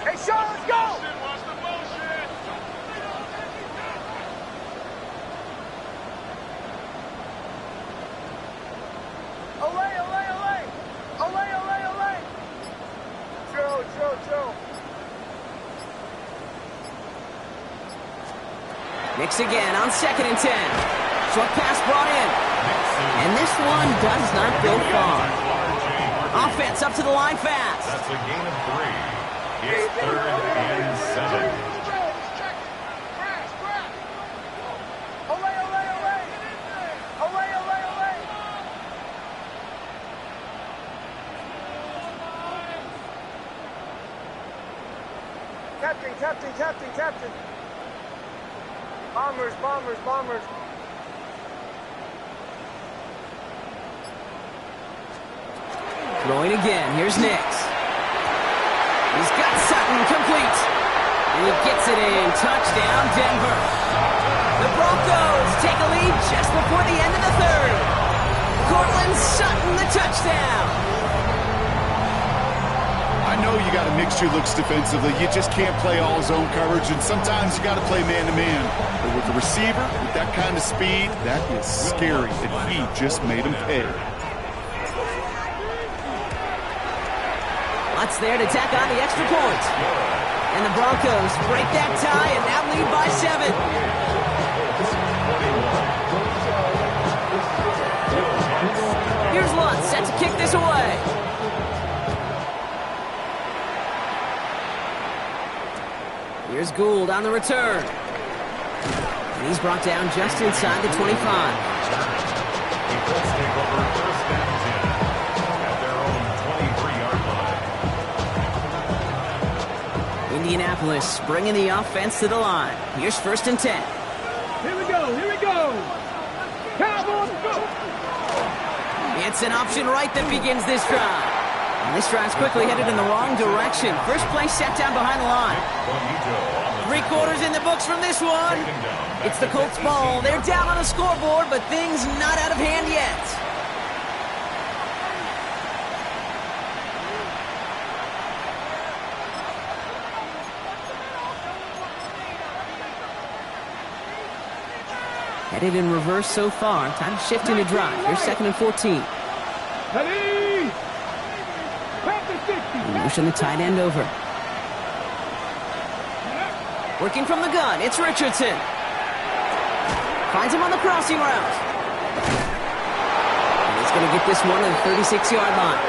Hey, Sean, let's go! Nix again on 2nd and 10. Short pass brought in. And this one does not go far. Offense up to the line fast. That's a gain of 3. It's 3rd and 7. Captain. Bombers. Throwing again. Here's Nix. He's got Sutton complete. And he gets it in. Touchdown, Denver. The Broncos take a lead just before the end of the 3rd. Cortland Sutton, the touchdown. I know you got to mix your looks defensively. You just can't play all zone coverage, and sometimes you got to play man-to-man. But with the receiver, with that kind of speed, that is scary, and he just made him pay. Lutz there to tack on the extra point. And the Broncos break that tie and now lead by 7. Here's Lutz set to kick this away. Here's Gould on the return. And he's brought down just inside the 25. The Colts take over 1st and 10 at their own 23-yard line. Indianapolis bringing the offense to the line. Here's 1st and 10. Here we go. Cowboys, go! It's an option right that begins this drive. And this drive's quickly headed in the wrong direction. First play set down behind the line. 3 quarters in the books from this one. It's the Colts ball. They're down on the scoreboard, but things not out of hand yet. Headed in reverse so far. Time to shift into drive. Here's 2nd and 14. Motion the tight end over. Working from the gun, it's Richardson. Finds him on the crossing route. And he's going to get this one to the 36-yard line.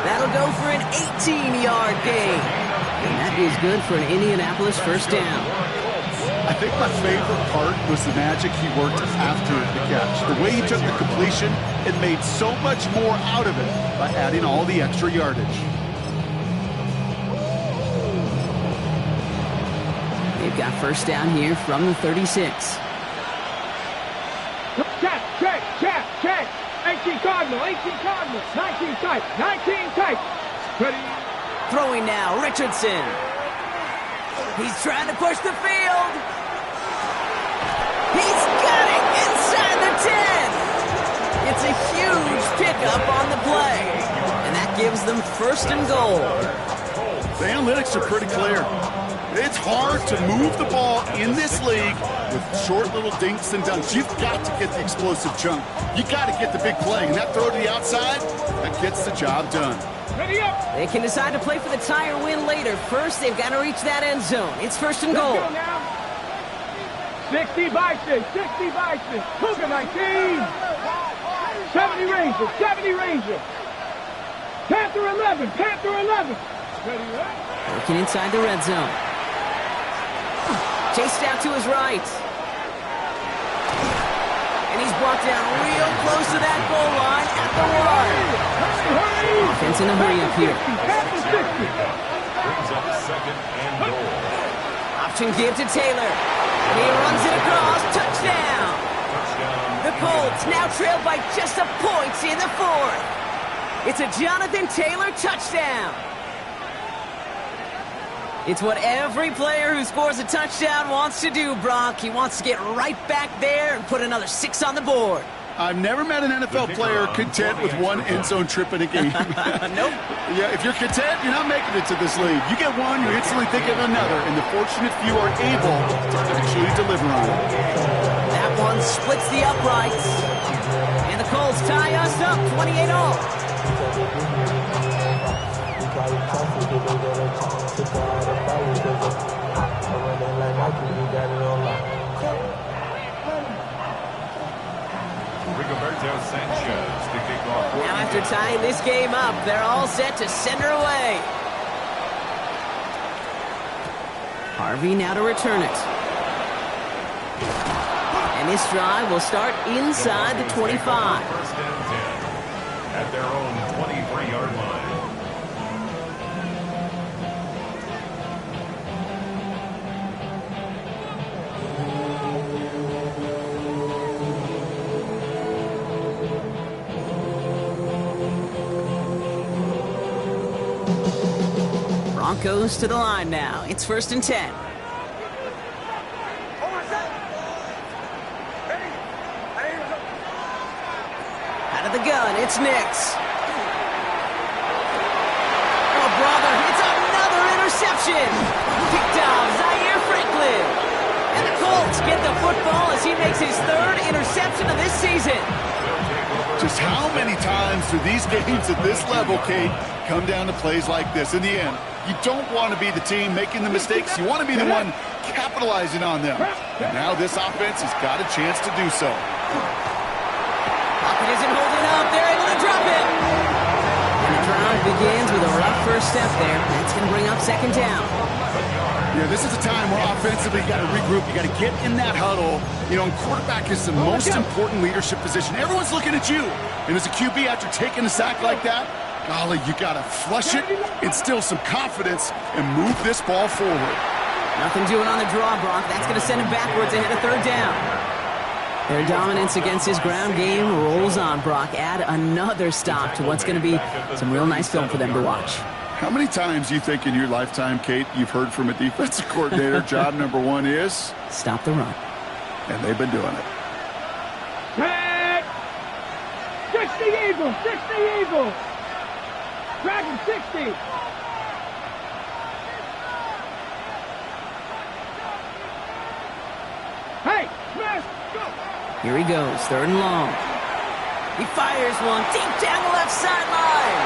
That'll go for an 18-yard gain. And that is good for an Indianapolis first down. I think my favorite part was the magic he worked after the catch. The way he took the completion and made so much more out of it by adding all the extra yardage. They've got first down here from the 36. Check. 18 Cardinal, 19 tight. Ready. Throwing now, Richardson. He's trying to push the field. He's got it inside the 10. It's a huge pickup on the play. And that gives them 1st and goal. The analytics are pretty clear. It's hard to move the ball in this league with short little dinks and dunks. You've got to get the explosive chunk. You got to get the big play. And that throw to the outside, that gets the job done. They can decide to play for the tie or win later. First, they've got to reach that end zone. It's 1st and goal. 60 Bison. Cougar 19. 70 Ranger. Panther 11. Ready, Working inside the red zone. Chased out to his right. And he's brought down real close to that goal line at the 1. Offense in a hurry up here. Brings up 2nd and goal. Option give to Taylor. And he runs it across. Touchdown. The Colts now trail by just a point in the 4th. It's a Jonathan Taylor touchdown. It's what every player who scores a touchdown wants to do, Brock. He wants to get right back there and put another 6 on the board. I've never met an NFL player content with 1 end zone trip in a game. Nope. Yeah, if you're content, you're not making it to this league. You get one, you instantly think of another, and the fortunate few are able to actually deliver on it. That one splits the uprights. And the Colts tie us up 28-all. Now after tying this game up, they're all set to send her away. Harvey now to return it. And this drive will start inside the 25. 1st and 10 at their own 23-yard line. Broncos to the line now. It's 1st and 10. Out of the gun, it's Nix. Oh, brother, it's another interception. Picked off Llzaire Franklin. And the Colts get the football as he makes his 3rd interception of this season. Just how many times do these games at this level, Kate, come down to plays like this? In the end, you don't want to be the team making the mistakes. You want to be the one capitalizing on them. And now this offense has got a chance to do so. Pocket isn't holding up. They're able to drop it. And the drive begins with a rough first step there. That's going to bring up 2nd down. Yeah, this is a time where offensively you got to regroup. You got to get in that huddle. You know, and quarterback is the most important leadership position. Everyone's looking at you. And as a QB, after taking a sack like that, golly, you got to flush it, instill some confidence, and move this ball forward. Nothing doing on the draw, Brock. That's going to send him backwards ahead of 3rd down. Their dominance against his ground game rolls on, Brock. Add another stop to what's going to be some real nice film for them to watch. How many times do you think in your lifetime, Kate, you've heard from a defensive coordinator, job number one is? Stop the run. And they've been doing it. Tag! 60 Eagles! 60 Eagles! Dragon 60! Hey! Smash! Go! Here he goes, 3rd and long. He fires one deep down the left sideline.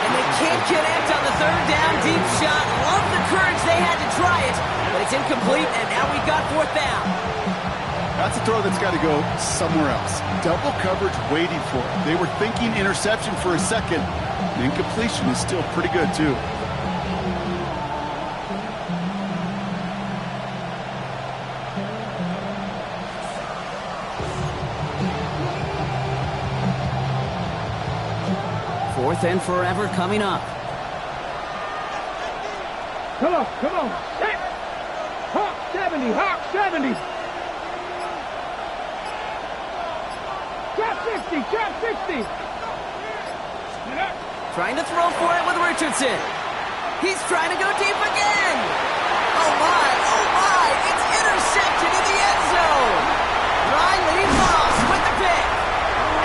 And they can't connect on the 3rd down deep shot. Love the courage they had to try it, but it's incomplete, and now we've got 4th down. That's a throw that's got to go somewhere else. Double coverage waiting for it. They were thinking interception for a second. The incompletion is still pretty good, too. Fourth and forever coming up. Come on, come on! Hey! Hawk 70! Hawk 70! Trap 60! Trap 60! Trying to throw for it with Richardson. He's trying to go deep again. Oh my, it's intercepted in the end zone. Riley Moss with the pick.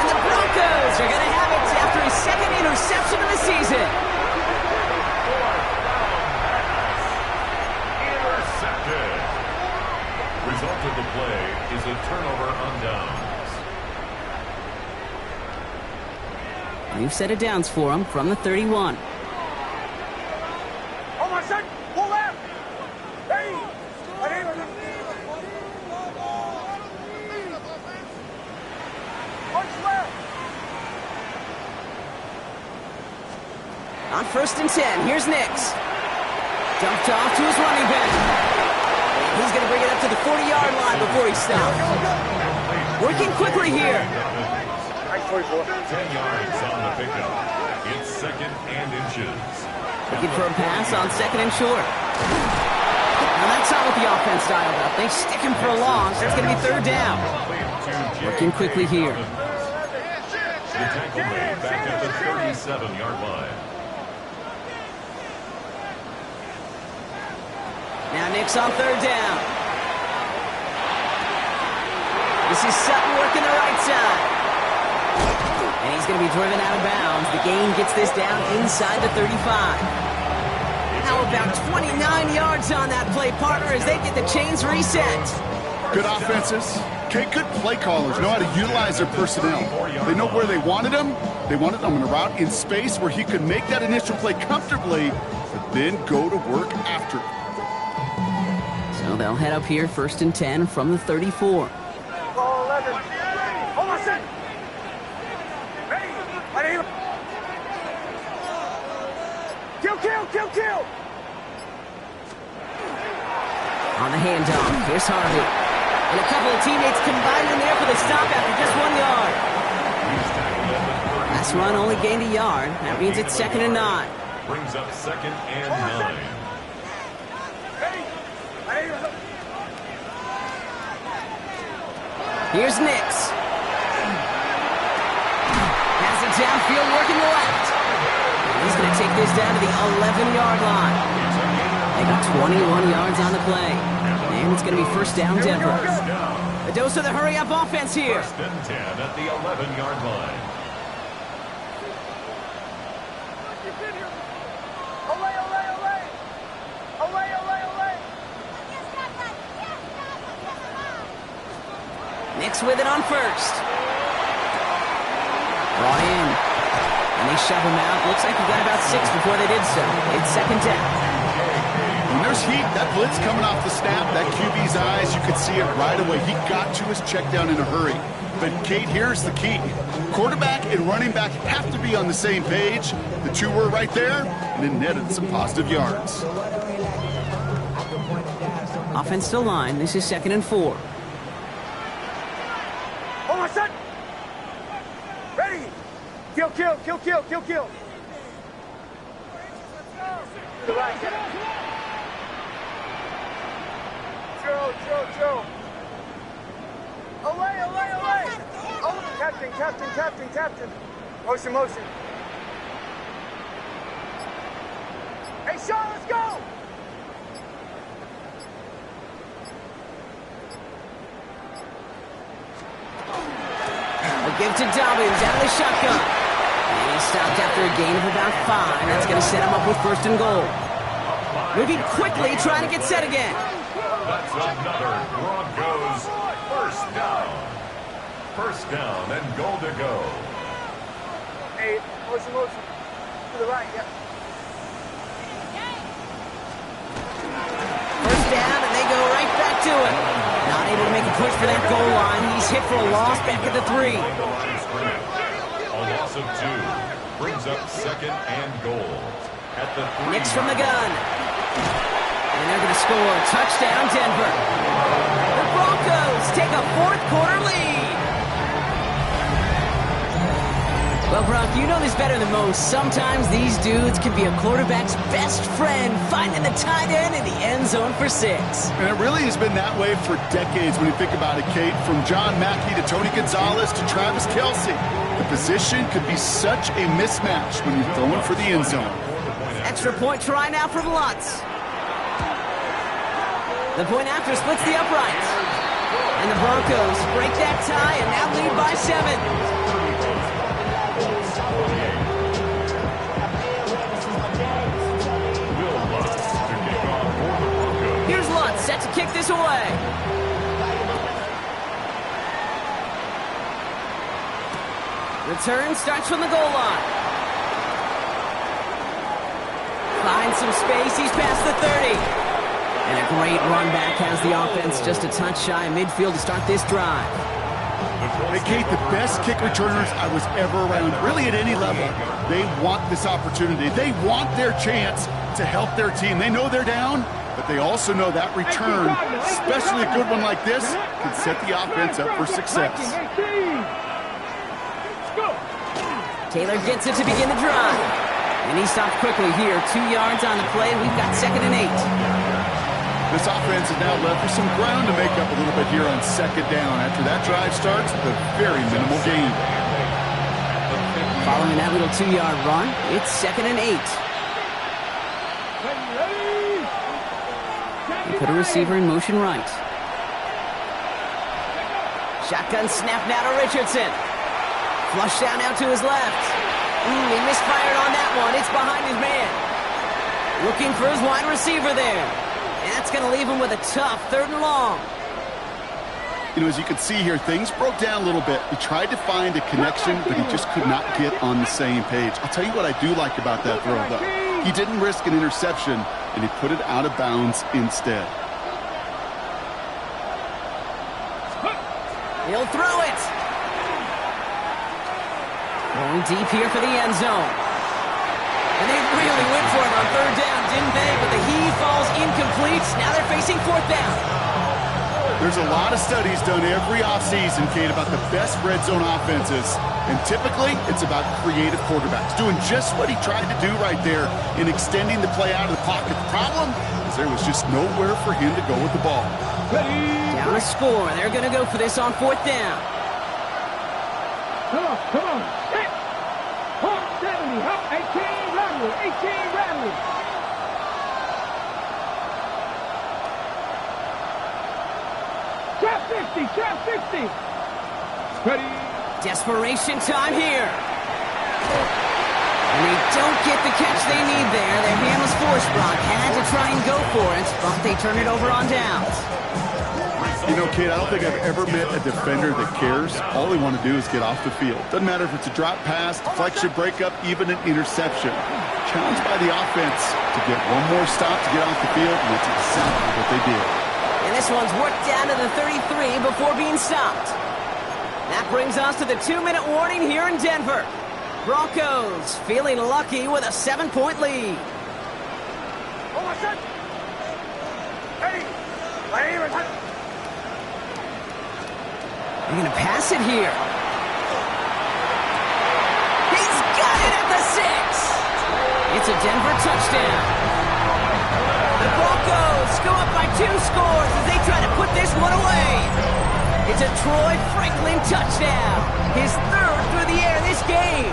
And the Broncos are going to have it after his 2nd interception of the season. Intercepted. Result of the play is a turnover on downs. We've set it downs for him from the 31. Hold on a sec! Pull left! Hey! Punch left! On 1st and 10, here's Nix. Dumped off to his running back. He's going to bring it up to the 40-yard line before he stops. Working quickly here. 10 yards on the pickup. It's 2nd and inches. Looking for a pass on 2nd and short. Now that's not what the offense dialed up. They stick him for a long, so it's going to be 3rd down. Working quickly here. The tackle made back at the 37-yard line. Now Nix on 3rd down. This is Sutton working the right side. And he's going to be driven out of bounds. The gain gets this down inside the 35. How about 29 yards on that play, partner, as they get the chains reset. Good offenses. Okay, good play callers know how to utilize their personnel. They know where they wanted him. They wanted him in a route in space where he could make that initial play comfortably, but then go to work after it. So they'll head up here, 1st and 10 from the 34. Ball 11. Hold on a sec! Hey! Kill! On the handoff, here's Harvey. And a couple of teammates combined in there for the stop after just 1 yard. Last run only gained a yard. That means it's 2nd and 9. Brings up 2nd and 9. Here's Nix. Has it downfield working the left. He's going to take this down to the 11-yard line. They got 21 yards on the play. And it's going to be 1st down Denver. A dose of the hurry-up offense here. 1st and 10 at the 11-yard line. Nix with it on 1st. Brought in. And they shove him out. Looks like he got about 6 before they did so. It's 2nd down. When there's heat, that blitz coming off the snap, that QB's eyes, you could see it right away. He got to his check down in a hurry. But, Kate, here's the key. Quarterback and running back have to be on the same page. The two were right there, and it netted some positive yards. Offense to line. This is 2nd and 4. Hold on, son. Ready. Kill. To the right. Joe. Away. Captain. Motion. Hey, Shaw, let's go! A give to Dobbins out of the shotgun. And he's stopped after a gain of about 5. That's going to set him up with first and goal. Moving quickly, trying to get set again. That's another Broncos first down. First down and goal to go. Hey, motion. To the right, yeah. First down, and they go right back to it. Not able to make a push for that goal line. He's hit for a loss back at the 3. A loss of 2 brings up second and goal at the 3. Knicks from the gun. And they're going to score. Touchdown, Denver. The Broncos take a fourth-quarter lead. Well, Brock, you know this better than most. Sometimes these dudes can be a quarterback's best friend, finding the tight end in the end zone for 6. And it really has been that way for decades when you think about it, Kate. From John Mackey to Tony Gonzalez to Travis Kelce. The position could be such a mismatch when you're throwing for the end zone. Extra point try now from Lutz. The point after splits the uprights. And the Broncos break that tie and now lead by 7. Here's Lutz set to kick this away. Return starts from the goal line. Finds some space. He's past the 30. And a great run back has the offense just a touch shy of midfield to start this drive. Hey, Kate, the best kick returners I was ever around, really at any level, they want this opportunity. They want their chance to help their team. They know they're down, but they also know that return, especially a good one like this, can set the offense up for success. Taylor gets it to begin the drive. And he stopped quickly here. 2 yards on the play. We've got second and 8. This offense is now left with some ground to make up a little bit here on second down. After that drive starts, the very minimal gain. Following that little 2-yard run, it's second and 8. They put a receiver in motion right. Shotgun snap now to Richardson. Flush down out to his left. He misfired on that one. It's behind his man. Looking for his wide receiver there. And that's going to leave him with a tough 3rd and long. You know, as you can see here, things broke down a little bit. He tried to find a connection, but he just could not get on the same page. I'll tell you what I do like about that throw, though. He didn't risk an interception, and he put it out of bounds instead. He'll throw it. Going deep here for the end zone. And they really went for it on 3rd down, didn't they? But the heave falls incomplete. Now they're facing 4th down. There's a lot of studies done every offseason, Kate, about the best red zone offenses. And typically, it's about creative quarterbacks doing just what he tried to do right there in extending the play out of the pocket. The problem is there was just nowhere for him to go with the ball. Down a score. They're going to go for this on 4th down. Come on. Hump 70, hump 18, Radley. Trap 50. Ready. Desperation time here. And they don't get the catch they need there. Their hand was forced. Brock had to try and go for it, but they turn it over on downs. You know, Kate, I don't think I've ever met a defender that cares. All they want to do is get off the field. Doesn't matter if it's a drop pass, deflection, breakup, even an interception. Challenged by the offense to get one more stop to get off the field, and that's exactly what they did. And this one's worked down to the 33 before being stopped. That brings us to the 2-minute warning here in Denver. Broncos feeling lucky with a 7-point lead. Oh, my son! Hey! They're going to pass it here. He's got it at the 6. It's a Denver touchdown. The Broncos go up by 2 scores as they try to put this one away. It's a Troy Franklin touchdown. His third through the air this game.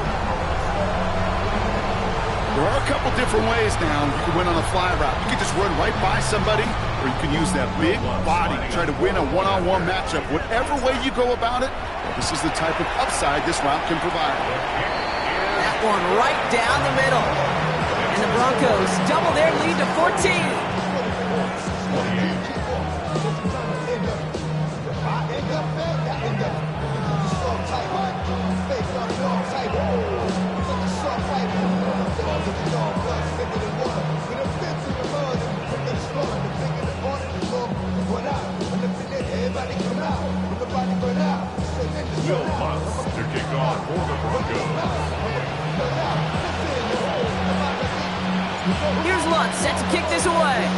There are a couple different ways now you can win on a fly route. You can just run right by somebody, or you can use that big body to try to win a one-on-one matchup. Whatever way you go about it, this is the type of upside this route can provide. That one right down the middle. And the Broncos double their lead to 14. Will Lutz to kick off for the Broncos. Here's Lutz set to kick this away.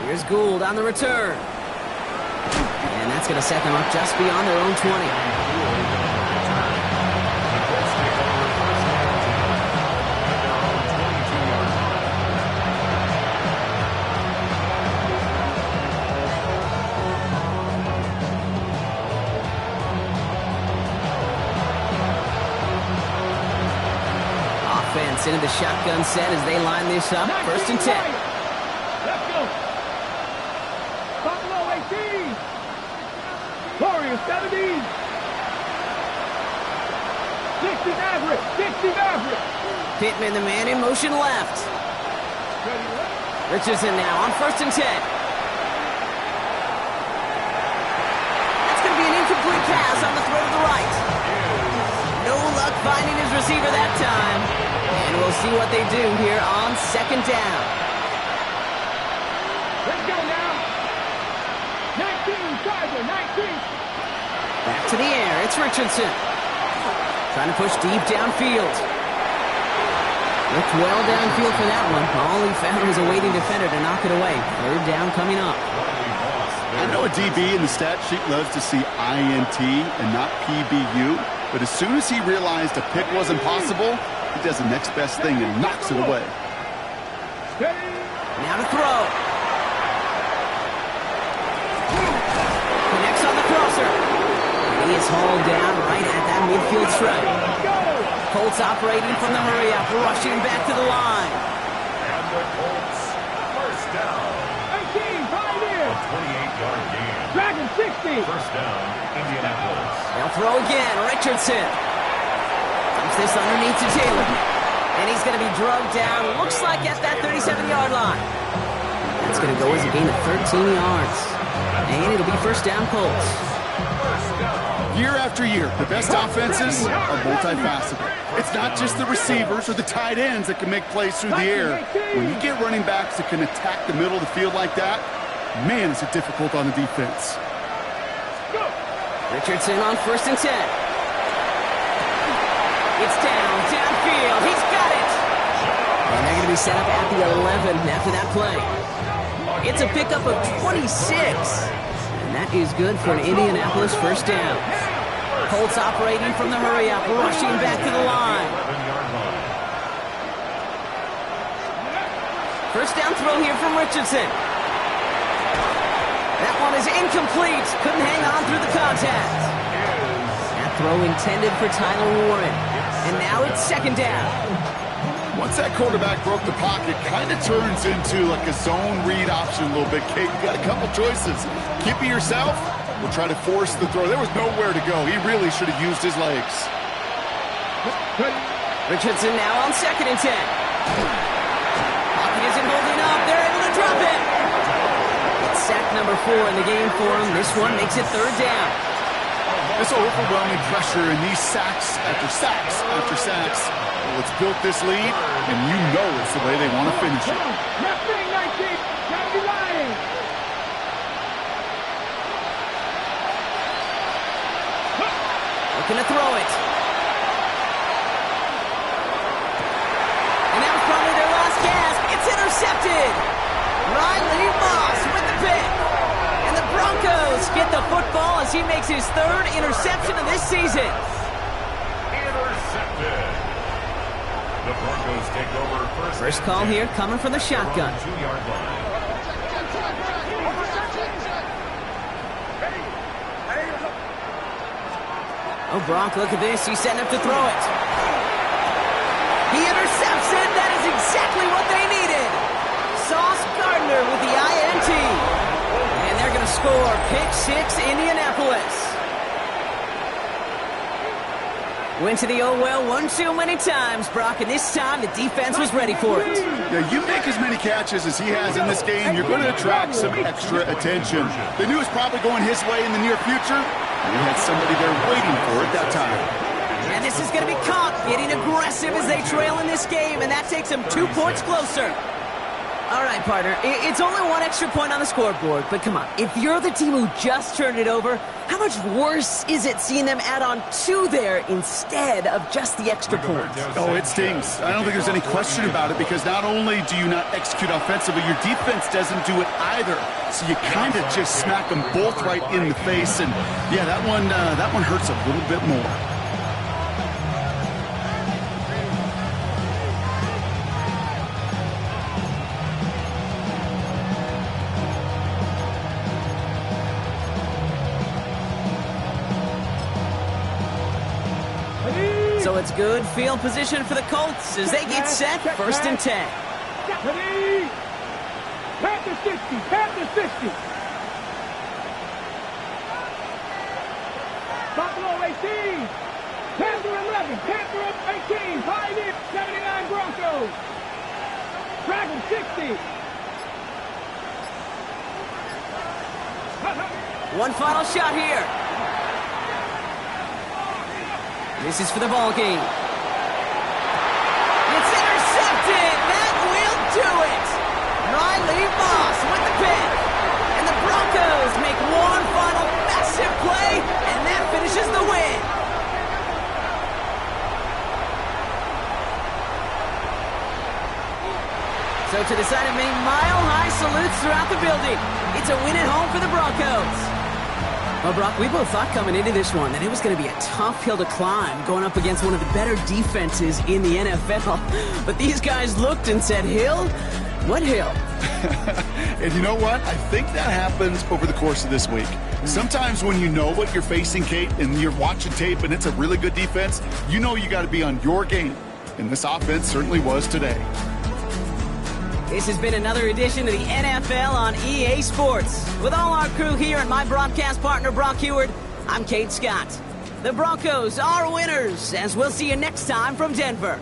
Here's Gould on the return. And that's going to set them up just beyond their own 20. Into the shotgun set as they line this up. First and 10. Let's go. Buffalo 18. Warriors 17. 60 Maverick. 60 Maverick. Pittman, the man in motion left. Richardson now on first and 10. That's going to be an incomplete pass on the throw to the right. No luck finding his receiver that time. And we'll see what they do here on second down. Let's go now. 19, Tiger, 19. Back to the air. It's Richardson. Trying to push deep downfield. Looked well downfield for that one. All he found was a waiting defender to knock it away. Third down coming up. I know a DB in the stat sheet loves to see INT and not PBU, but as soon as he realized a pick wasn't possible, he does the next best thing and knocks it away. Now to throw. Connects on the crosser. He is hauled down right at that midfield stripe. Colts operating from the hurry-up, rushing back to the line. And the Colts, first down. 18, Pioneer. A 28-yard gain. Dragon 60. First down, Indianapolis. They'll throw again. Richardson. Dumps this underneath to Taylor. And he's going to be drugged down, looks like at that 37-yard line. That's going to go as a gain of 13 yards. And it'll be first down Colts. Year after year, the best offenses are multifaceted. It's not just the receivers or the tight ends that can make plays through the air. When you get running backs that can attack the middle of the field like that, man, is it difficult on the defense. Richardson on first and 10. It's downfield. He's got it. And they're going to be set up at the 11 after that play. It's a pickup of 26. And that is good for an Indianapolis first down. Colts operating from the hurry-up, rushing back to the line. First down throw here from Richardson. That one is incomplete. Couldn't hang on through the contact. That throw intended for Tyler Warren. And now it's second down. Once that quarterback broke the pocket, kind of turns into like a zone read option a little bit. Kate, you got a couple choices. Keep it yourself or try to force the throw. There was nowhere to go. He really should have used his legs. Richardson now on second and 10. Pocket isn't holding up. They're able to drop it. It's sack number 4 in the game for him. This one makes it third down. This overwhelming pressure and these sacks after sacks after sacks. Well, it's built this lead, and you know it's the way they want to finish it. Left wing 19. Gotta be lying. Looking to throw it. And that was probably their last gasp. It's intercepted. Riley Moss with the pick. And the Broncos get the football as he makes his third interception of this season. Intercepted. The Broncos take over First call here coming from the shotgun. 2-yard line. Oh, Brock, look at this. He's setting up to throw it. He intercepts it. That is exactly what they needed. Sauce Gardner with the INT. And they're going to score. Pick 6, Indianapolis. Went to the oh well one too many times, Brock, and this time the defense was ready for it. Yeah, you make as many catches as he has in this game, you're going to attract some extra attention. They knew it was probably going his way in the near future, and he had somebody there waiting for it that time. And this is going to be caught, getting aggressive as they trail in this game, and that takes them 2 points closer. All right, partner, it's only 1 extra point on the scoreboard, but come on, if you're the team who just turned it over, how much worse is it seeing them add on 2 there instead of just the extra point? Oh, it stings. I don't think there's any question about it, because not only do you not execute offensively, your defense doesn't do it either. So you kind of just smack them both right in the face, and yeah, that one hurts a little bit more. So it's good field position for the Colts as they get set, 1st and 10. Ready? Panther 60, Panther 60. Buffalo 18. Panther 11, Panther 18. 5 in, 79 Broncos. Dragon 60. One final shot here. This is for the ball game. It's intercepted. That will do it. Riley Moss with the pick. And the Broncos make one final massive play, and that finishes the win. So to the side of me, mile-high salutes throughout the building. It's a win at home for the Broncos. Well, Brock, we both thought coming into this one that it was going to be a tough hill to climb going up against one of the better defenses in the NFL. But these guys looked and said, hill? What hill? And you know what? I think that happens over the course of this week. Sometimes when you know what you're facing, Kate, and you're watching tape and it's a really good defense, you know you got to be on your game. And this offense certainly was today. This has been another edition of the NFL on EA Sports. With all our crew here and my broadcast partner, Brock Heward, I'm Kate Scott. The Broncos are winners, as we'll see you next time from Denver.